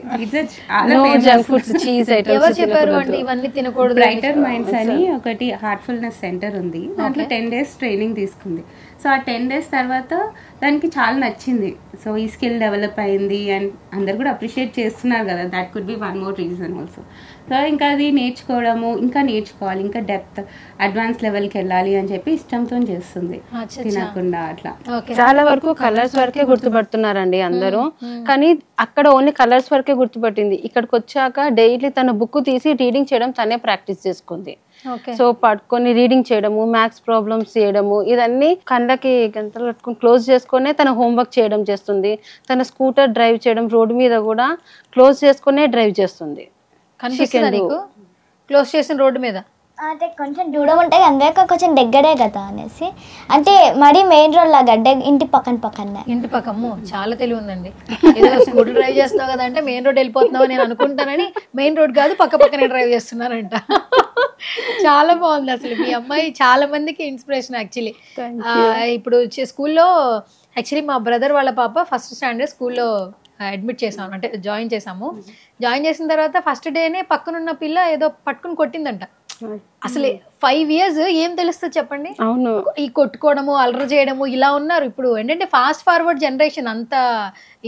ఎవరు చెప్పారు అంటే ఇవన్నీ తినకూడదు? బ్రైటర్ మైండ్స్ అని ఒకటి హార్ట్ఫుల్నెస్ సెంటర్ ఉంది, దాంట్లో 10 days ట్రైనింగ్ తీసుకుంది. సో ఆ 10 days తర్వాత దానికి చాలా నచ్చింది. సో ఈ స్కిల్ డెవలప్ అయింది అండ్ అందరు కూడా అప్రిషియేట్ చేస్తున్నారు కదా, that could be 1 more reason also. So ఇంకా అది నేర్చుకోవడము, ఇంకా నేర్చుకోవాలి, ఇంకా డెప్త్ అడ్వాన్స్ లెవెల్కి వెళ్ళాలి అని చెప్పి ఇష్టంతో చేస్తుంది, తినకుండా అట్లా. చాలా వరకు కలర్స్ వరకే గుర్తుపడుతున్నారండి అందరూ, కానీ అక్కడ ఓన్లీ కలర్స్ వరకే గుర్తుపట్టింది. ఇక్కడికి వచ్చాక డైలీ తన బుక్ తీసి రీడింగ్ చేయడం తనే ప్రాక్టీస్ చేసుకుంది. సో పట్టుకొని రీడింగ్ చేయడము, మ్యాథ్స్ ప్రాబ్లమ్స్ చేయడము, ఇదన్నీ కళ్ళకి గంటలు కట్టుకుని క్లోజ్ చేసుకునే తన హోంవర్క్ చేయడం చేస్తుంది. తన స్కూటర్ డ్రైవ్ చేయడం రోడ్డు మీద కూడా క్లోజ్ చేసుకునే డ్రైవ్ చేస్తుంది. క్లోజ్ చేసిన రోడ్డు మీద అంటే కొంచెం దూరం ఉంటాయి, అందరికీ కొంచెం దగ్గరే కదా అనేసి. అంటే మరి మెయిన్ రోడ్ లాగా ఇంటి పక్కన. ఇంటి పక్కము చాలా తెలివి ఉందండి. ఏదో స్కూటర్ డ్రైవ్ చేస్తున్నావు కదా అంటే మెయిన్ రోడ్ వెళ్ళిపోతున్నావు నేను అనుకుంటానని, మెయిన్ రోడ్ కాదు పక్కనే డ్రైవ్ చేస్తున్నారంట. చాలా బాగుంది అసలు. మీ అమ్మాయి చాలా మందికి ఇన్స్పిరేషన్ యాక్చువల్లీ. ఇప్పుడు స్కూల్లో యాక్చువల్లీ మా బ్రదర్ వాళ్ళ పాప ఫస్ట్ స్టాండర్డ్ స్కూల్లో అడ్మిట్ చేసాము, అంటే జాయిన్ చేసాము. జాయిన్ చేసిన తర్వాత ఫస్ట్ డేనే పక్కనున్న పిల్ల ఏదో పట్టుకుని కొట్టిందంట. అసలు 5 years ఏం తెలుస్తుంది చెప్పండి? అవును, ఈ కొట్టుకోవడము అల్లరి చేయడము ఇలా ఉన్నారు. ఇప్పుడు ఏంటంటే ఫాస్ట్ ఫార్వర్డ్ జనరేషన్, అంత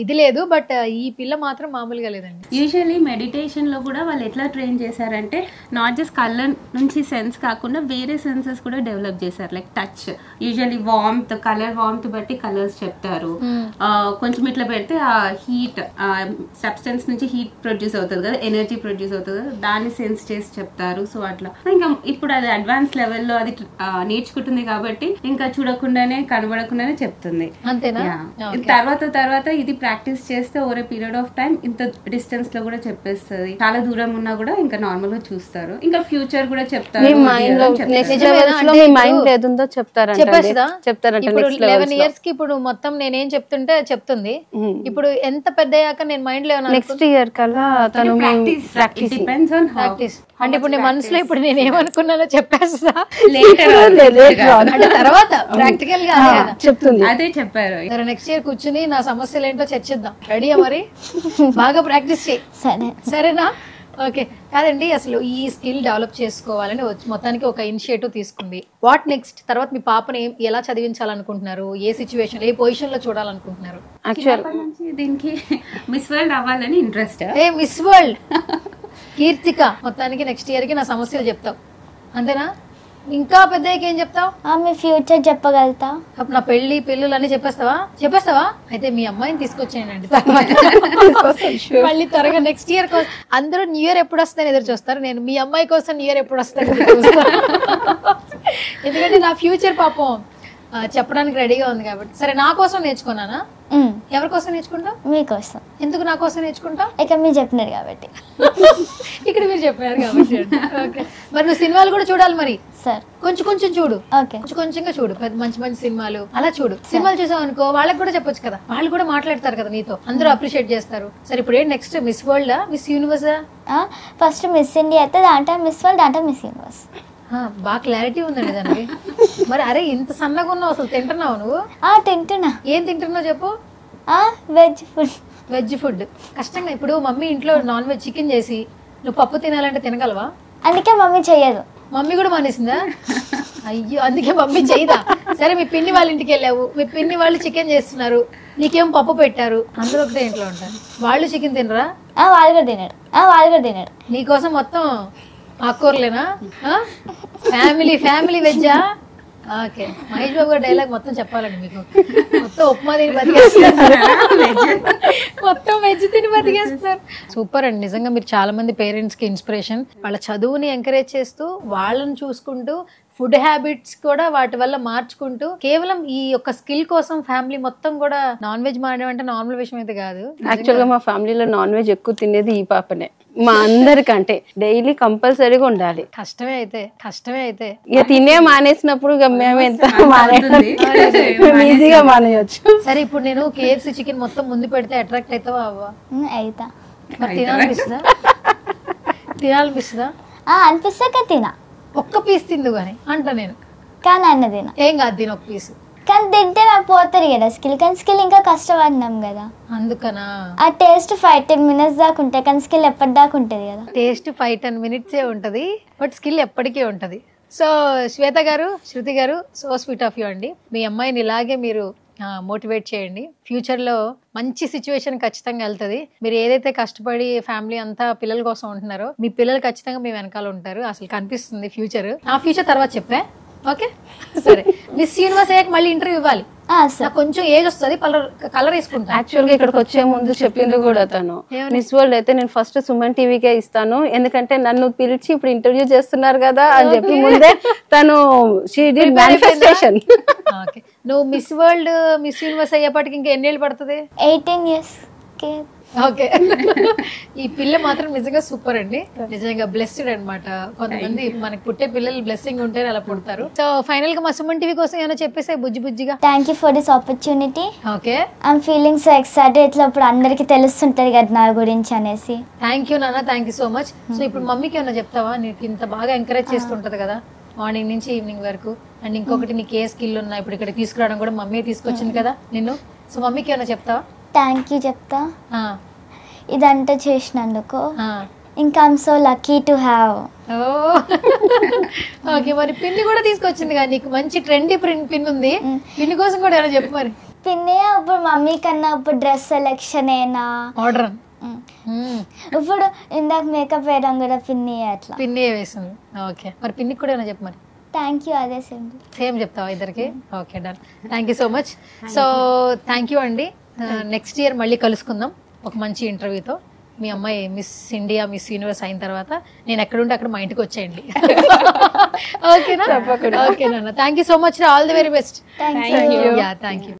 ఇది లేదు. బట్ ఈ పిల్ల మాత్రం మామూలుగా లేదండి. యూజువల్లీ మెడిటేషన్ లో కూడా వాళ్ళు ఎట్లా ట్రైన్ చేశారంటే నాట్ జస్ట్ కలర్ నుంచి సెన్స్ కాకుండా వేరే సెన్సెస్ కూడా డెవలప్ చేశారు. Like touch, usually warmth, colour warmth బట్టి కలర్స్ చెప్తారు. కొంచెం ఇట్లా పెడితే ఆ హీట్ సబ్స్టెన్స్ నుంచి హీట్ ప్రొడ్యూస్ అవుతుంది కదా, ఎనర్జీ ప్రొడ్యూస్ అవుతుంది కదా, దాన్ని సెన్స్ చేసి చెప్తారు. సో అట్లా ఇంకా ఇప్పుడు అది అడ్వాన్స్ లెవెల్లో అది నేర్చుకుంటుంది కాబట్టి ఇంకా చూడకుండానే కనబడకుండానే చెప్తుంది. అంతేనా? తర్వాత ఇది ప్రాక్టీస్ చేస్తే over a period of time ఇంత డిస్టెన్స్ లో కూడా చెప్పేస్తుంది. చాలా దూరం ఉన్నా కూడా ఇంకా నార్మల్ గా చూస్తారు. ఇంకా ఫ్యూచర్ కూడా చెప్తారు. 11 years కి ఇప్పుడు మొత్తం నేనేం చెప్తుంటే చెప్తుంది. ఇప్పుడు ఎంత పెద్ద అయ్యాక నేను మైండ్ లో నెక్స్ట్ ఇయర్ కల్లా తను ప్రాక్టీస్ డిపెండ్స్ ఆన్ ప్రాక్టీస్. అంటే ఇప్పుడు నీ మనసులో ఇప్పుడు నేను ఏమనుకున్నానో చెప్పేస్తా అంటే తర్వాత ప్రాక్టికల్ గా చెప్తుంది. అదే చెప్పారు. సరే, నెక్స్ట్ ఇయర్ కూర్చుని నా సమస్యలు ఏంటో చర్చిద్దాం. రెడీయా మరి? బాగా ప్రాక్టీస్ చేయి, సరేనా? ఓకే. కాదండి, అసలు ఈ స్కిల్ డెవలప్ చేసుకోవాలని మొత్తానికి ఒక ఇనిషియేటివ్ తీసుకుంది. What next? తర్వాత మీ పాపని ఎలా చదివించాలనుకుంటున్నారు? ఏ సిచ్యువేషన్, ఏ పొజిషన్ లో చూడాలనుకుంటున్నారు? దీనికి మిస్ వరల్డ్ అవ్వాలని ఇంట్రెస్ట్. మిస్ వరల్డ్ కీర్తిక, మొత్తానికి నెక్స్ట్ ఇయర్ కి నా సమస్యలు చెప్తావు, అంతేనా? ఇంకా పెద్దకి ఏం చెప్తావు? మీ ఫ్యూచర్ చెప్పగలుగుతా. అప్పుడు నా పిల్లలు అన్ని చెప్పేస్తావా? అయితే మీ అమ్మాయిని తీసుకొచ్చేయండి. మళ్ళీ త్వరగా నెక్స్ట్ ఇయర్ కోసం అందరూ న్యూ ఇయర్ ఎప్పుడు వస్తాయని ఎదురు చూస్తారు. నేను మీ అమ్మాయి కోసం న్యూ ఇయర్ ఎప్పుడు వస్తాను, ఎందుకంటే నా ఫ్యూచర్ పాపం చెప్పడానికి రెడీగా ఉంది కాబట్టి. సరే, నా కోసం నేర్చుకున్నానా? ఎవరి కోసం నేర్చుకుంటావు? మీకోసం. ఎందుకు నా కోసం నేర్చుకుంటావు? ఇక్కడ మీరు చెప్పినారు కాబట్టి. ఇక్కడ మీరు చెప్పినారు కాబట్టి. ఓకే, మరి నువ్వు సినిమాలు కూడా చూడాలి మరి. సార్ కొంచెం చూడు, ఓకే, కొంచెంగా చూడు, మంచి సినిమాలు అలా చూడు. సినిమాలు చూసావు అనుకో, వాళ్ళకి కూడా చెప్పొచ్చు కదా, వాళ్ళు కూడా మాట్లాడతారు కదా నీతో, అందరూ అప్రిషియేట్ చేస్తారు. సరే, ఇప్పుడు ఏంటి నెక్స్ట్? మిస్ వరల్డ్, మిస్ యూనివర్సా? ఫస్ట్ మిస్ ఇండియా అయితే, దాంట్లో మిస్ వరల్డ్, దాంట్లో మిస్ యూనివర్స్. బాగా క్లారిటీ ఉందండి దానికి. మరి అరే, ఇంత సన్నగా ఉన్నావు, అసలు తింటున్నావు నువ్వు? తింటున్నా. ఏం తింటున్నావు చెప్పు? Veg food. కష్టంగా. ఇప్పుడు మమ్మీ ఇంట్లో నాన్ వెజ్ చికెన్ చేసి నువ్వు పప్పు తినాలంటే తినగలవా? అందుకే మమ్మీ చెయ్యదు. మమ్మీ కూడా మానేసిందా? అయ్యో, అందుకే మమ్మీ చేయదా? సరే, మీ పిన్ని వాళ్ళ ఇంటికి వెళ్ళావు, మీ పిన్ని వాళ్ళు చికెన్ చేస్తున్నారు, నీకేం పప్పు పెట్టారు, అందరూ ఒకటే ఇంట్లో ఉంటారు, వాళ్ళు చికెన్ తినరా? వాళ్ళు కూడా తినడు. నీకోసం మొత్తం ఆకుకూరలేనా? ఫ్యామిలీ వెజ్జా? ఓకే, మహేష్ బాబు గారు డైలాగ్ మొత్తం చెప్పాలండి మీకు. మొత్తం ఉప్మా తిని బతికేస్తారు, మొత్తం వెజ్ తిని బతికేస్తారు. సూపర్ అండి, నిజంగా మీరు చాలా మంది పేరెంట్స్ కి ఇన్స్పిరేషన్. వాళ్ళ చదువుని ఎంకరేజ్ చేస్తూ, వాళ్ళని చూసుకుంటూ, ఫుడ్ హ్యాబిట్స్ కూడా వాటి వల్ల మార్చుకుంటూ, కేవలం ఈ యొక్క స్కిల్ కోసం ఫ్యామిలీ మొత్తం కూడా నాన్ వెజ్ మాడడం అంటే నార్మల్ విషయం అయితే కాదు. యాక్చువల్ గా మా ఫ్యామిలీలో నాన్ వెజ్ ఎక్కువ తినేది ఈ పాపనే, మా అందరికంటే డైలీ కంపల్సరీగా ఉండాలి. కష్టమే అయితే ఇక తినే మానేసినప్పుడు మేము ఎంత ఈజీగా మానేయచ్చు. సరే, ఇప్పుడు నేను KFC చికెన్ మొత్తం ముందు పెడితే అట్రాక్ట్ అవుతావా? అవ్వా? అయితా. మరి తినాలనిపిస్తుందా? అనిపిస్తాక తినా. ఒక్క పీస్ తిందు గానీ అంట నేను. కానీ అన్న తినా. ఏం కాదు, తిన ఒక పీస్. కానీ తింటే నాకు పోతుంది కదా స్కిల్. కానీ స్కిల్ ఇంకా కష్టపడినాం కదా, అందుకనా? ఆ టేస్ట్ 5-10 minutes దాకా ఉంటాయి, కానీ స్కిల్ ఎప్పటిదాకా ఉంటుంది కదా. టేస్ట్ 5-10 minutes ఉంటది, బట్ స్కిల్ ఎప్పటికీ ఉంటది. సో శ్వేత గారు, శృతి గారు, సో స్వీట్ ఆఫ్ యూ అండి. మీ అమ్మాయిని ఇలాగే మీరు మోటివేట్ చేయండి. ఫ్యూచర్ లో మంచి సిచ్యువేషన్ ఖచ్చితంగా వెళ్తుంది. మీరు ఏదైతే కష్టపడి ఫ్యామిలీ అంతా పిల్లల కోసం ఉంటున్నారో, మీ పిల్లలు ఖచ్చితంగా మీ వెనకాల ఉంటారు. అసలు కనిపిస్తుంది ఫ్యూచర్. ఆ ఫ్యూచర్ తర్వాత చెప్పే. ఓకే, సరే. మిస్ యూనివర్స్ అయ్యాక మళ్ళీ ఇంటర్వ్యూ ఇవ్వాలి. కొంచెం ఏజ్ వస్తుంది, కలర్ వేసుకుంటా. యాక్చువల్ గా ఇక్కడికి వచ్చే ముందు చెప్పింది కూడా తను, మిస్ వరల్డ్ అయితే నేను ఫస్ట్ సుమన్ టీవీకే ఇస్తాను, ఎందుకంటే నన్ను పిలిచి ఇప్పుడు ఇంటర్వ్యూ చేస్తున్నారు కదా అని చెప్పి ముందే తను మేనిఫెస్టేషన్. నువ్వు మిస్ వరల్డ్, మిస్ యూనివర్స్ అయ్యేపటికి ఇంకా ఎన్నేళ్ళు పడుతుంది? 18 years. ఓకే. ఓకే. ఈ పిల్ల మాత్రం నిజంగా సూపర్ అండి, నిజంగా బ్లెస్డ్ అన్నమాట. కొంతమంది మనకి పుట్టే పిల్లలు బ్లెస్సింగ్ ఉంటే అలా పుడతారు. సో ఫైనల్ గా మా సుమన్ టీవీ కోసం ఏమైనా చెప్పేసే బుజ్జి బుజ్జిగా. Thank you for this opportunity. Okay, I'm feeling so excited. ఇట్లా ఇప్పుడు అందరికి తెలుస్తుంటది కదా నా గురించి అనేసి. థ్యాంక్ యూ నాన్న, thank you so much. So ఇప్పుడు మమ్మీకి ఏమైనా చెప్తావా? నీకు ఇంత బాగా ఎంకరేజ్ చేస్తుంటది కదా మార్నింగ్ నుంచి ఈవినింగ్ వరకు. అండ్ ఇంకొకటి నీకు ఏ స్కిల్ ఉన్నా ఇప్పుడు ఇక్కడ తీసుకురావడం కూడా మమ్మీ తీసుకొచ్చింది కదా నిన్ను. సో మమ్మీకి ఏమైనా చెప్తావా? థ్యాంక్ యూ చెప్తా ఇదంతా చేసినందుకు. ఇంకా I'm so lucky to have. Okay, మరి పిన్ని కూడా తీసుకొచ్చింది కదా నీకు, మంచి ట్రెండీ పిన్ ఉంది. పిన్ని కోసం కూడా ఏమైనా చెప్పు మరి. పిన్ని ఇప్పుడు మమ్మీ కన్నా ఇప్పుడు డ్రెస్ సెలెక్షన్ ఏనా ఆర్డర్, ఇప్పుడు ఇందాక మేకప్ వేయడం కూడా పిన్ని అట్లా పిన్ని వేసింది. ఓకే, మరి పిన్నికి కూడా ఏమైనా చెప్పు మరి. Thank you. అదే సేమ్ చెప్తావా ఇద్దరికి? Okay, done. Thank you so much. So thank you అండి. నెక్స్ట్ ఇయర్ మళ్ళీ కలుసుకుందాం ఒక మంచి ఇంటర్వ్యూతో. మీ అమ్మాయి మిస్ ఇండియా, మిస్ యూనివర్స్ అయిన తర్వాత నేను ఎక్కడుంటే అక్కడ మా ఇంటికి వచ్చేయండి. ఓకేనా? ఓకే నాన్న, thank you so much. All the very best. Thank you. Thank you.